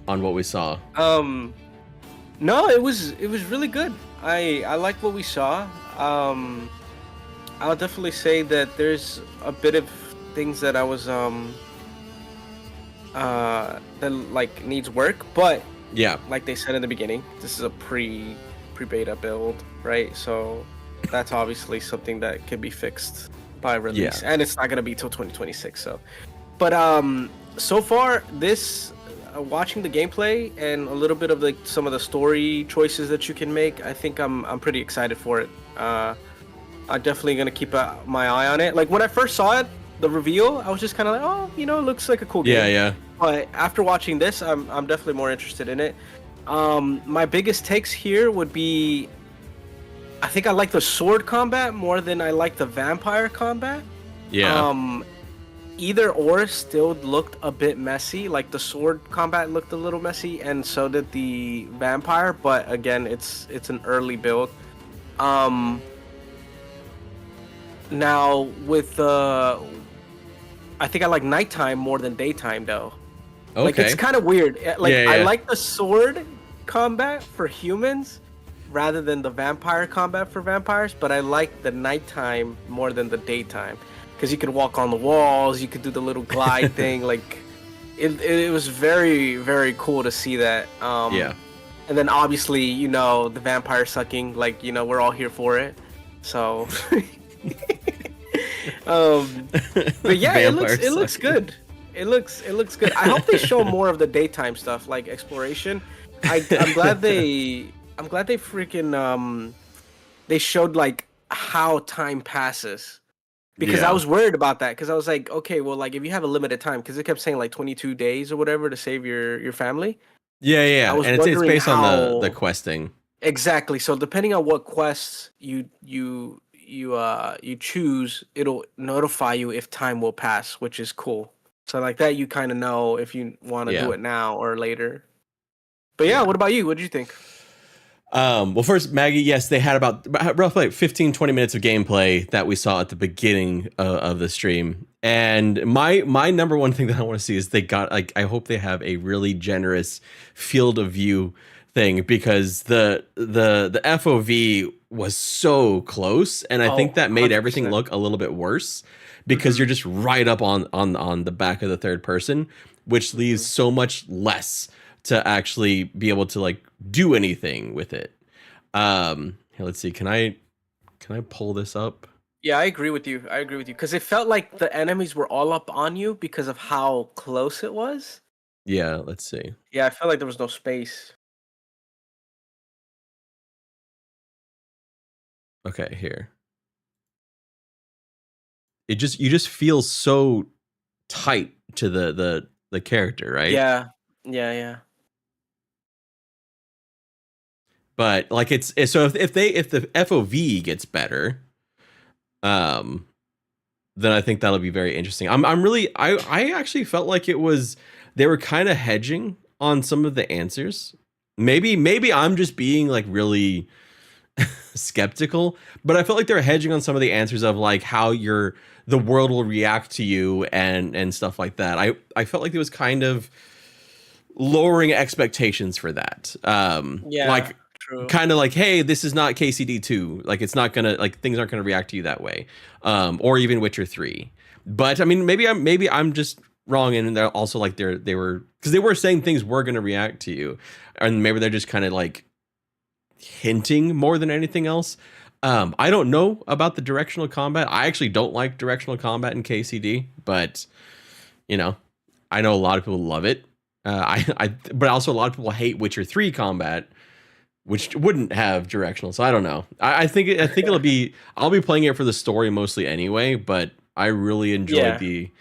on what we saw? No, it was really good. I like what we saw. I'll definitely say that there's a bit of things that I was that like needs work, but yeah, like they said in the beginning, this is a pre-beta build, right? So that's obviously something that can be fixed by release, and it's not gonna be till 2026. So, but so far this watching the gameplay and a little bit of like some of the story choices that you can make, I think I'm pretty excited for it. I'm definitely gonna keep my eye on it. Like when I first saw it, the reveal, I was just kind of like, oh, you know, it looks like a cool game. Yeah. But after watching this, I'm definitely more interested in it. My biggest takes here would be, I think I like the sword combat more than I like the vampire combat. Yeah. Either or still looked a bit messy. Like the sword combat looked a little messy, and so did the vampire. But again, it's an early build. Now with I think I like nighttime more than daytime though. Okay. Like it's kind of weird. Like Yeah. I like the sword combat for humans rather than the vampire combat for vampires, but I like the nighttime more than the daytime because you could walk on the walls, you could do the little glide thing. Like it was very, very cool to see that. Yeah. And then obviously, you know, the vampire sucking, like, you know, we're all here for it. So but yeah, it looks good. It looks good. I hope they show more of the daytime stuff, like exploration. I'm glad they freaking they showed like how time passes, because I was worried about that, because I was like, okay, well, like if you have a limited time, because it kept saying like 22 days or whatever to save your family. Yeah. I was And it's based wondering on the questing. Exactly. So depending on what quests you choose, it'll notify you if time will pass, which is cool. So like that, you kind of know if you want to do it now or later. But yeah, what about you? What did you think? Well, first, Maggie, yes, they had about roughly like 15, 20 minutes of gameplay that we saw at the beginning of the stream. And my number one thing that I want to see is they got, like, I hope they have a really generous field of view thing, because the FOV was so close, and I think that made 100%. everything look a little bit worse, because you're just right up on the back of the third person, which leaves so much less to actually be able to like do anything with it. Here, let's see. Can I pull this up? Yeah, I agree with you. Because it felt like the enemies were all up on you because of how close it was. Yeah, let's see. Yeah, I felt like there was no space. Okay, here. You just feel so tight to the character, right? Yeah. But like it's so if the FOV gets better, then I think that'll be very interesting. I actually felt like they were kind of hedging on some of the answers. Maybe I'm just being like really skeptical, but I felt like they were hedging on some of the answers of like how the world will react to you and stuff like that. I felt like it was kind of lowering expectations for that. Yeah, like true. Kind of like, hey, this is not KCD2. Like it's not gonna, like, things aren't gonna react to you that way. Or even Witcher 3. But I mean, maybe I'm just wrong, and they're also like they were, because they were saying things were gonna react to you, and maybe they're just kind of like hinting more than anything else. I don't know about the directional combat. I actually don't like directional combat in KCD, but you know, I know a lot of people love it. But also a lot of people hate Witcher 3 combat, which wouldn't have directional. So I don't know. I think I'll be playing it for the story mostly anyway, but I really enjoyed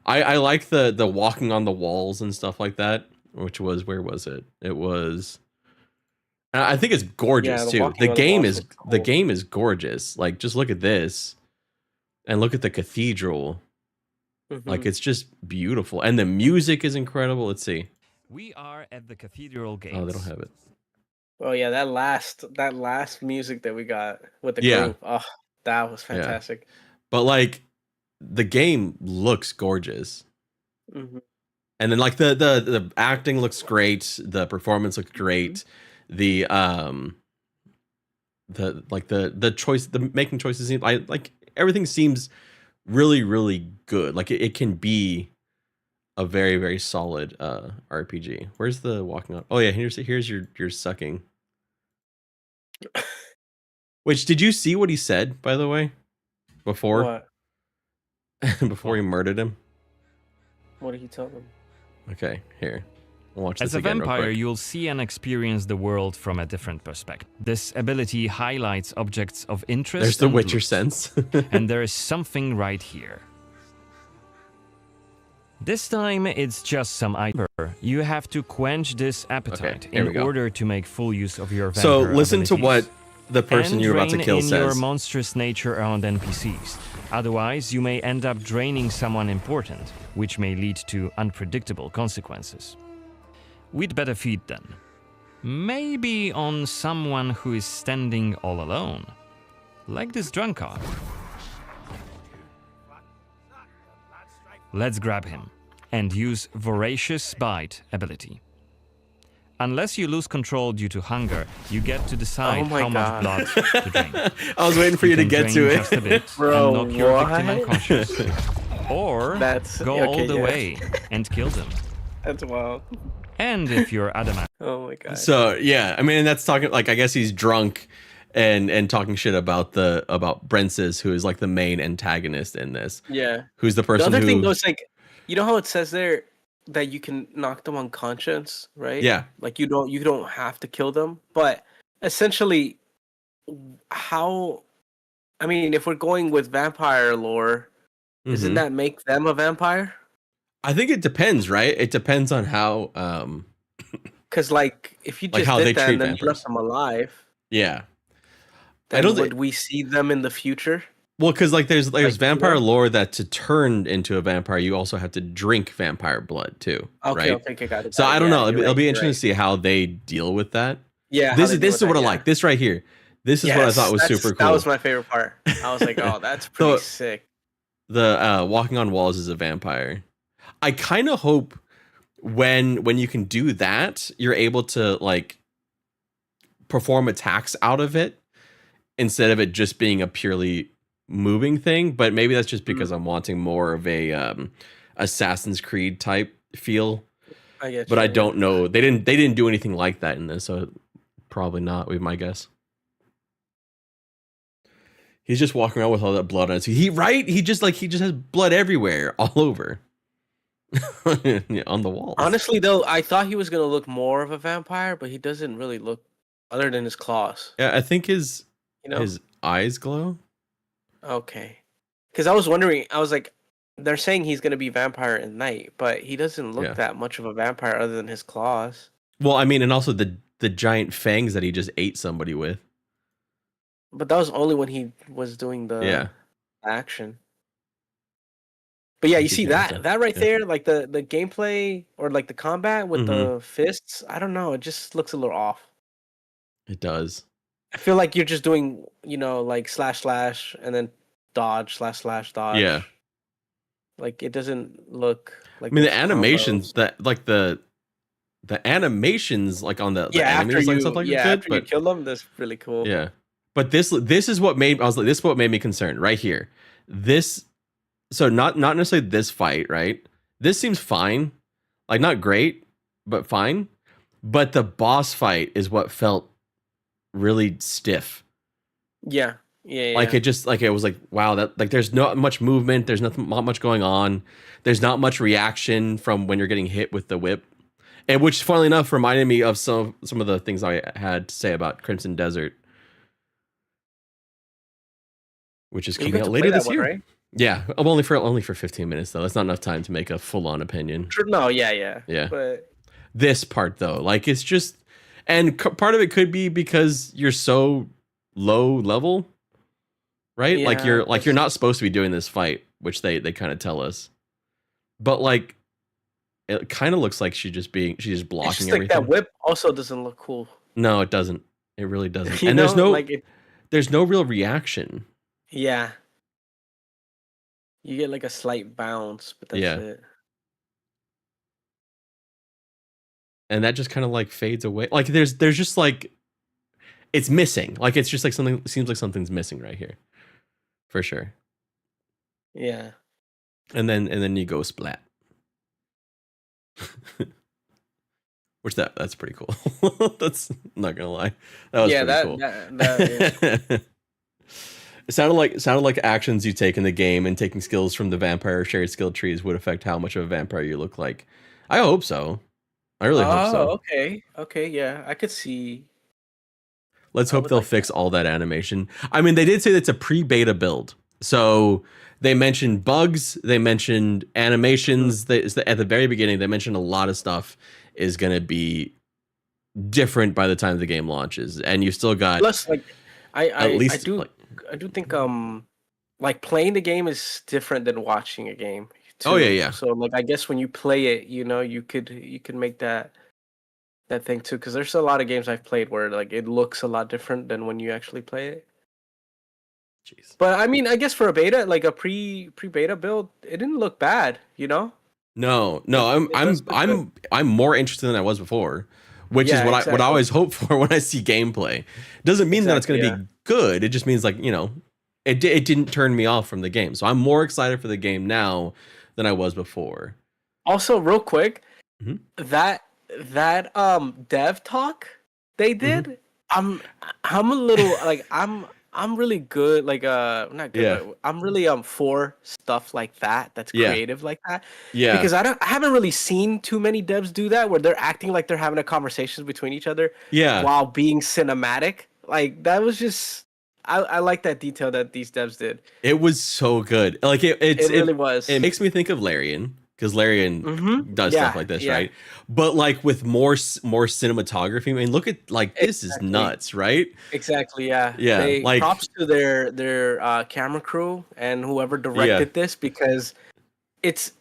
I like the walking on the walls and stuff like that, which was, where was it? It was, I think it's gorgeous too. The game is gorgeous. Like, just look at this and look at the cathedral. Like it's just beautiful, and the music is incredible. Let's see. We are at the Cathedral Gates. Oh, they don't have it. Oh yeah, that last music that we got with the Yeah. group. Oh, that was fantastic. But like the game looks gorgeous. Mm-hmm. And then like the acting looks great, the performance looks great. The choice, the making choices seem like everything seems really, really good. Like it can be a very, very solid RPG. Where's the walking on? Oh yeah, here's your sucking. Which, did you see what he said, by the way? Before? What? Before he murdered him? What did he tell them? Okay, here. We'll watch As this a again real vampire, quick. you'll see and experience the world from a different perspective. This ability highlights objects of interest. There's the and Witcher looks. sense. And there is something right here. This time, it's just some item. You have to quench this appetite here we in go. order to make full use of your vampire So listen to abilities. what the person And you're about to rein kill in your says. monstrous nature around NPCs. Otherwise, you may end up draining someone important, which may lead to unpredictable consequences. We'd better feed them. Maybe on someone who is standing all alone. Like this drunkard. Let's grab him and use Voracious Bite ability. Unless you lose control due to hunger, you get to decide Oh my how God. much blood to drink. I was waiting for you to can get to drain it. just a bit Bro, and knock your victim what? unconscious. Or go all okay, the yeah. way and kill them. That's wild. And if you're adamant. Oh my God. So yeah, I mean, that's talking like I guess he's drunk and talking shit about Brensis, who is like the main antagonist in this. Yeah. Who's the person The other who thing though is like, you know how it says there that you can knock them unconscious, right? Yeah. Like you don't have to kill them, but essentially, how? I mean, if we're going with vampire lore, doesn't Mhm. that make them a vampire? I think it depends, right? It depends on how Because like, if you Like just how they did that treat and then you vampires. left them alive, yeah. then I don't would we see them in the future? Well, because like there's Like, vampire you know? lore that to turn into a vampire, you also have to drink vampire blood too, Okay, right? okay, got it. So got it. I don't Yeah, know. you're It'll be right, interesting you're to see how they deal with that. Yeah, This how is they this is deal what I with that, like. This right here. This is what I Yes, thought was that's- super cool. That was my favorite part. I was like, oh, that's pretty sick. The walking on walls as a vampire. I kind of hope when you can do that, you're able to like perform attacks out of it instead of it just being a purely moving thing. But maybe that's just because I'm wanting more of a Assassin's Creed type feel. I get But you, I yeah. don't know. They didn't do anything like that in this, so probably not. We my guess. He's just walking around with all that blood on his. He just has blood everywhere, all over, Yeah, on the walls. Honestly, though, I thought he was gonna look more of a vampire, but he doesn't really look, other than his claws. Yeah, I think his You know? his eyes glow. Okay, because I was wondering, I was like, they're saying he's gonna be vampire at night, but he doesn't look Yeah. that much of a vampire other than his claws. Well, I mean, and also the giant fangs that he just ate somebody with. But that was only when he was doing the Yeah. action. But yeah, you see that right Yeah. there, like the gameplay or like the combat with Mm-hmm. the fists. I don't know, it just looks a little off. It does. I feel like you're just doing, like slash and then dodge // dodge. Yeah. Like it doesn't look like. I mean, the those animations combos. that like the animations like on the Yeah, after enemies you, and stuff like yeah, good, after you but kill them, that's really cool. yeah. But this is what made this is what made me concerned right here. This so not necessarily this fight, right? This seems fine. Like not great, but fine. But the boss fight is what felt really stiff. Yeah. Yeah. Like yeah. it just like it was like wow, that like there's not much movement, there's not much going on. There's not much reaction from when you're getting hit with the whip. And which funnily enough reminded me of some of the things I had to say about Crimson Desert, which is You coming got out to later play that this one, year. right? Yeah, only for 15 minutes though. That's not enough time to make a full-on opinion. No, yeah. Yeah. But This part though, like it's just, and part of it could be because you're so low level, right? Like Yeah, you're not supposed to be doing this fight, which they kind of tell us. but like it kind of looks like she's just blocking It's just everything. like that whip also doesn't look cool. No, it doesn't. It really doesn't. You And know, like there's no real reaction. yeah. You get like a slight bounce, but that's it. And that just kind of like fades away. Like there's just like it's missing. Like it's just like something seems like something's missing right here. For sure. Yeah. And then you go splat. Which that's pretty cool. That's not gonna lie. That was pretty cool. That is cool. It sounded like actions you take in the game and taking skills from the vampire shared skill trees would affect how much of a vampire you look like. I hope so. I really hope so. Okay. Okay, yeah. I could see. Let's hope they'll fix all that animation. I mean, they did say that's a pre-beta build. So they mentioned bugs, they mentioned animations. At the very beginning, they mentioned a lot of stuff is going to be different by the time the game launches. And you still got Plus, like, I do think like playing the game is different than watching a game. Oh yeah. So like I guess when you play it, you know, you could make that thing too, because there's a lot of games I've played where like it looks a lot different than when you actually play it. Jeez. But I mean, I guess for a beta, like a pre-beta build, it didn't look bad, you know? No, I'm more interested than I was before, which is what I always hope for when I see gameplay. Doesn't mean that it's going to be good. It just means like, you know, it didn't turn me off from the game. So I'm more excited for the game now than I was before. Also, real quick, that dev talk they did, I'm a little like I'm really good, like not good, but I'm really for stuff like that that's creative like that. Yeah. Because I haven't really seen too many devs do that where they're acting like they're having a conversation between each other while being cinematic. Like that was just I like that detail that these devs did. It was so good. Like it really was. It makes me think of Larian, because Larian does stuff like this, right? But like with more cinematography. I mean, look at like this is nuts, right? Exactly, yeah. Yeah, They like props to their camera crew and whoever directed this, because it's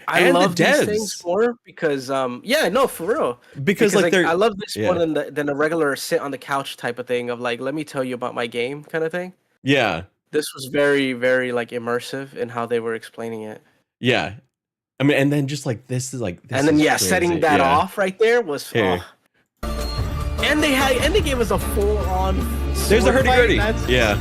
I love these things more because for real. Because like I love this more than a regular sit on the couch type of thing of like, let me tell you about my game kind of thing. Yeah. This was very, very like immersive in how they were explaining it. Yeah. I mean, and then just like this is like this and then crazy. Setting that off right there was and they gave us a full on there's a hurdy-gurdy. Yeah.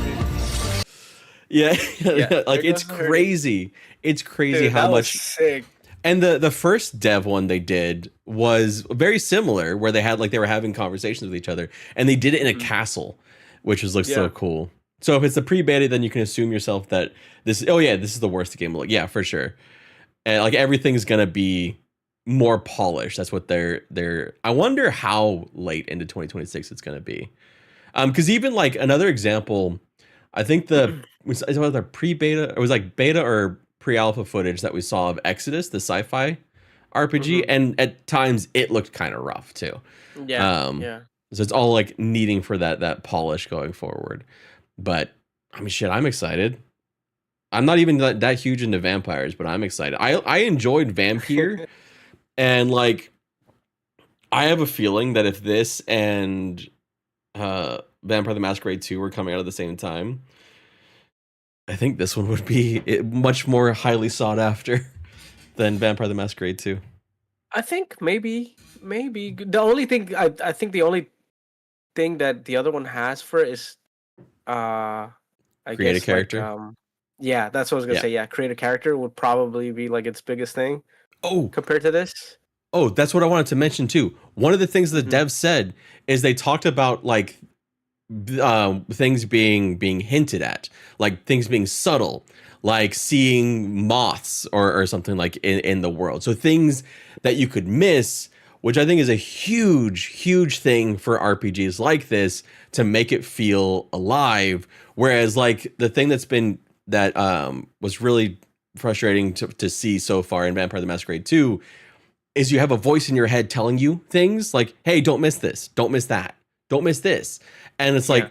Like it's crazy. It's crazy. Dude, how much sick. And the first dev one they did was very similar, where they were having conversations with each other, and they did it in a castle, which looks so cool. So if it's the pre-beta, then you can assume yourself that this is the worst game will look. Yeah, for sure. And like everything's gonna be more polished. That's what they're I wonder how late into 2026 it's gonna be. Because even like another example, I think was either pre-beta, it was like beta or pre-alpha footage that we saw of Exodus, the sci-fi RPG, and at times it looked kind of rough too. Yeah. So it's all like needing for that polish going forward. But I mean, shit, I'm excited. I'm not even that huge into vampires, but I'm excited. I enjoyed Vampire, and like I have a feeling that if this and Vampire the Masquerade 2 were coming out at the same time, I think this one would be much more highly sought after than Vampire the Masquerade 2. I think maybe the only thing I think the only thing that the other one has for it is create a character. Yeah, that's what I was gonna say. Yeah, create a character would probably be like its biggest thing. Oh, compared to this. Oh, that's what I wanted to mention too. One of the things the devs said is they talked about like things being hinted at, like things being subtle, like seeing moths or something like in the world. So things that you could miss, which I think is a huge thing for RPGs like this to make it feel alive. Whereas like the thing that was really frustrating to see so far in Vampire the Masquerade 2 is you have a voice in your head telling you things like, hey, don't miss this, don't miss that, don't miss this. And it's like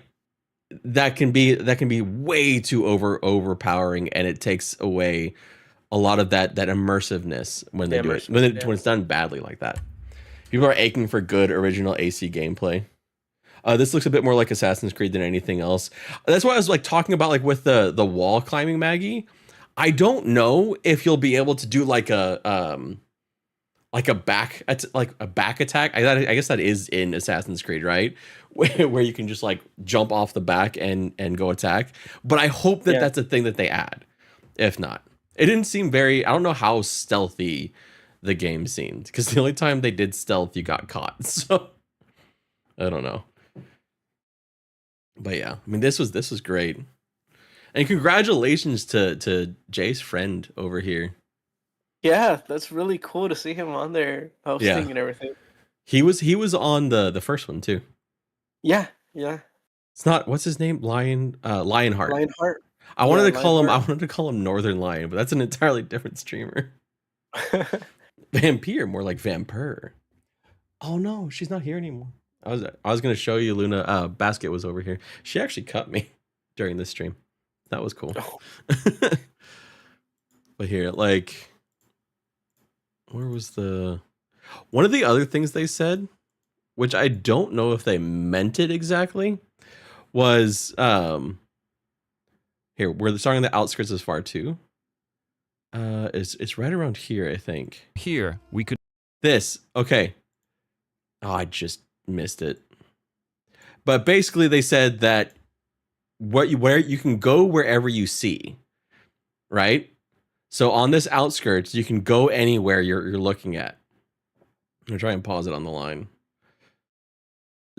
that can be way too overpowering, and it takes away a lot of that immersiveness when they do it when it's done badly like that. People are aching for good original AC gameplay. This looks a bit more like Assassin's Creed than anything else. That's why I was like talking about like with the wall climbing, Maggie. I don't know if you'll be able to do like a back attack. I guess that is in Assassin's Creed, right? Where you can just like jump off the back and go attack. But I hope that that's a thing that they add. If not, it didn't seem very. I don't know how stealthy the game seemed, because the only time they did stealth, you got caught. So I don't know. But yeah, I mean, this was great, and congratulations to Jay's friend over here. Yeah, that's really cool to see him on there hosting and everything. He was on the first one too. Yeah. It's not, what's his name? Lionheart. Lionheart. I wanted to call him Northern Lion, but that's an entirely different streamer. Vampire, more like Vampire. Oh no, she's not here anymore. I was gonna show you, Luna. Basket was over here. She actually cut me during this stream. That was cool. Oh. But here, like, where was one of the other things they said, which I don't know if they meant it exactly, was here, we're starting on the outskirts as far too. It's right around here, I think. Here we could okay. Oh, I just missed it. But basically they said that where you can go wherever you see, right? So on this outskirts, you can go anywhere you're looking at. I'm gonna try and pause it on the line.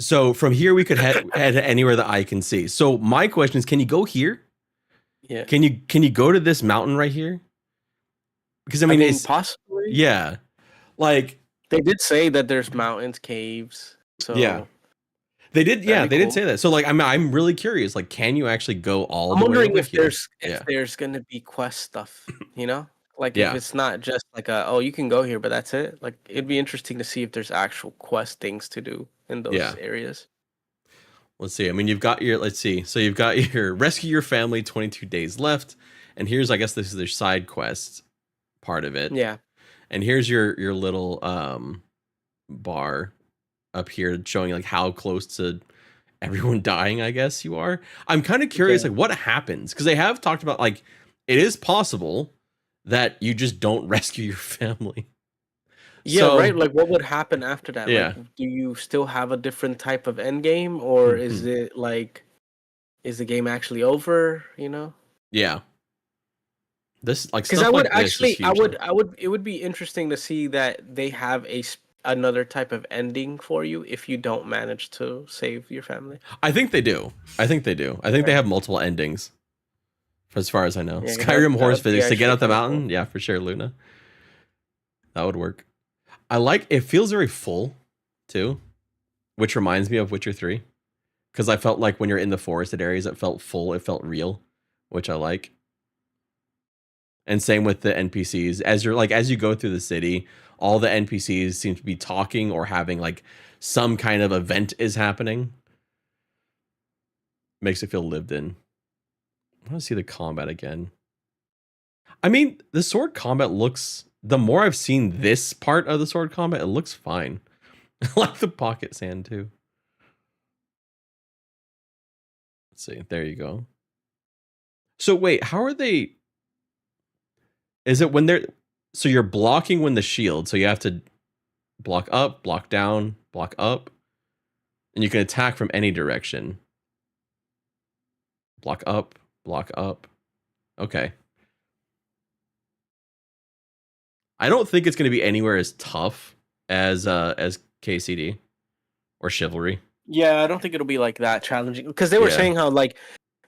So from here we could head anywhere the eye can see. So my question is, can you go here? Yeah. Can you go to this mountain right here? Because I mean it's possibly. Yeah. Like they did say that there's mountains, caves. So yeah. They did, yeah, they did say that. So like I'm really curious, like, can you actually go all the way? I'm wondering if there's gonna be quest stuff, you know? Like if it's not just like you can go here, but that's it. Like it'd be interesting to see if there's actual quest things to do in those areas. Let's see. I mean, you've got so you've got your rescue your family, 22 days left. And here's, I guess this is their side quest part of it. Yeah. And here's your little bar up here showing like how close to everyone dying, I guess you are. I'm kind of curious, like what happens? Because they have talked about like it is possible that you just don't rescue your family. Yeah, right. Like what would happen after that? Yeah. Like, do you still have a different type of end game, or is it like, is the game actually over? You know? Yeah. This like because I would actually, it would be interesting to see that they have another type of ending for you if you don't manage to save your family. I think they do. I think they have multiple endings. As far as I know, Yeah, Skyrim horse physics to get up the cool. mountain. Yeah, for sure, Luna. That would work. I like it. Feels very full, too, which reminds me of Witcher 3, because I felt like when you're in the forested areas, it felt full. It felt real, which I like. And same with the NPCs. As you go through the city, all the NPCs seem to be talking or having like some kind of event is happening. Makes it feel lived in. I want to see the combat again. I mean, the sword combat looks, the more I've seen this part of the sword combat, it looks fine. I like the pocket sand too. Let's see. There you go. So wait, how are they? Is it when they're, so you're blocking when the shield, so you have to block up, block down, block up, and you can attack from any direction. Block up, block up. Okay. I don't think it's going to be anywhere as tough as KCD or Chivalry. Yeah, I don't think it'll be like that challenging, because they were saying how like,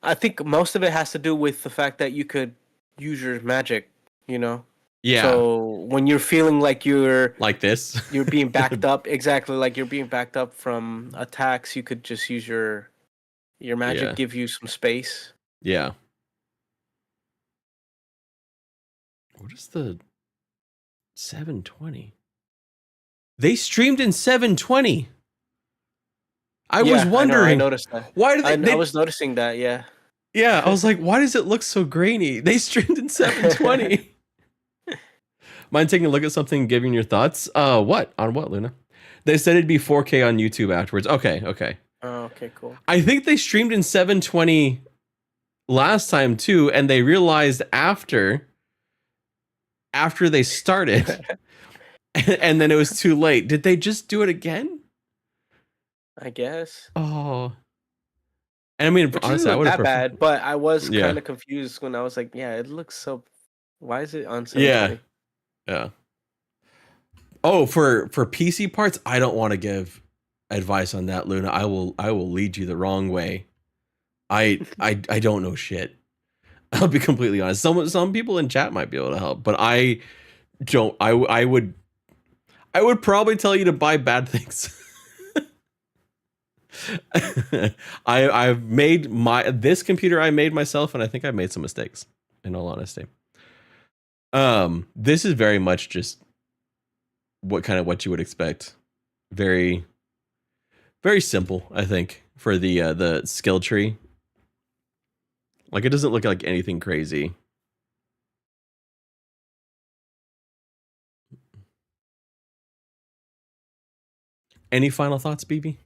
I think most of it has to do with the fact that you could use your magic, you know? Yeah. So when you're feeling like you're like this, you're being backed up, exactly like you're being backed up from attacks, you could just use your magic, give you some space. Yeah. What is the 720? They streamed in 720. I was wondering. I noticed that. Why did they? I was noticing that. Yeah. Yeah, I was like, why does it look so grainy? They streamed in 720. Mind taking a look at something, giving your thoughts? What? On what, Luna? They said it'd be 4K on YouTube afterwards. Okay. Oh, okay, cool. I think they streamed in 720 last time too, and they realized after they started, and then it was too late. Did they just do it again? I guess. Oh. And I mean, Which honestly, isn't that bad, but I was Yeah. kind of confused when I was like, yeah, it looks so. Why is it on 720? Yeah. Oh, for PC parts, I don't want to give advice on that, Luna. I will lead you the wrong way. I don't know shit. I'll be completely honest. Some people in chat might be able to help, but I don't. I would probably tell you to buy bad things. I've made this computer I made myself, and I think I've made some mistakes, in all honesty. This is very much just what you would expect. Very, very simple, I think, for the skill tree. Like, it doesn't look like anything crazy. Any final thoughts, BB?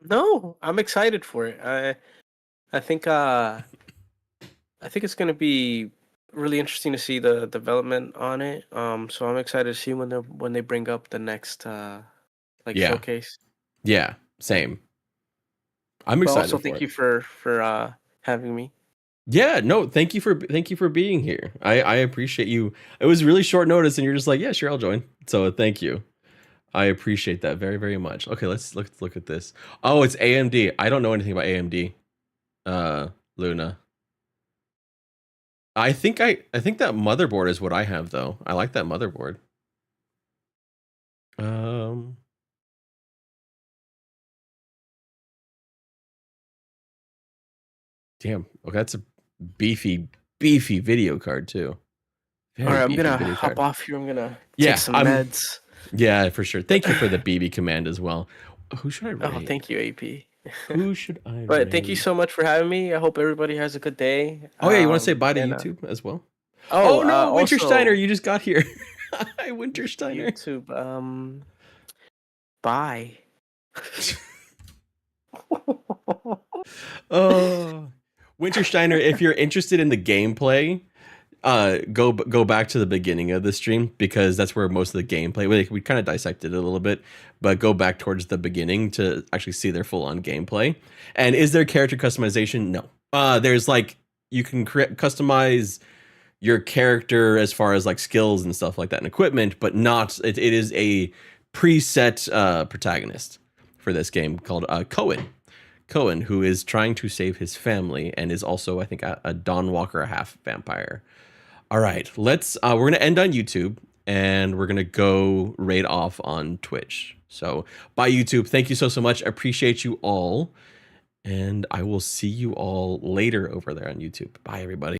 No, I'm excited for it. I think it's gonna be really interesting to see the development on it. So I'm excited to see when they bring up the next showcase. Yeah, same. I'm excited. Also, thank you for having me. Yeah, no, thank you for being here. I appreciate you. It was really short notice, and you're just like, yeah, sure, I'll join. So thank you. I appreciate that very, very much. Okay, let's look at this. Oh, it's AMD. I don't know anything about AMD. Luna. I think that motherboard is what I have, though. I like that motherboard. Damn. Okay, that's a beefy video card too. All right, I'm gonna hop off here. I'm gonna take some meds. Yeah, for sure. Thank you for the BB command as well. Who should I rate? Oh, thank you, AP. Who should I But thank you so much for having me. I hope everybody has a good day. Oh yeah, you want to say bye to YouTube as well? Oh no, Wintersteiner, you just got here. Hi, Wintersteiner. YouTube. Bye. Oh, Wintersteiner, if you're interested in the gameplay, go back to the beginning of the stream, because that's where most of the gameplay, we kind of dissected it a little bit, but go back towards the beginning to actually see their full-on gameplay. And is there character customization? No. There's you can customize your character as far as skills and stuff like that and equipment, but not it is a preset protagonist for this game called Cohen, who is trying to save his family and is also, I think, a Dawnwalker, a half vampire. All right, we're gonna end on YouTube, and we're gonna go raid off on Twitch. So bye, YouTube. Thank you so much. I appreciate you all, and I will see you all later over there on YouTube. Bye, everybody.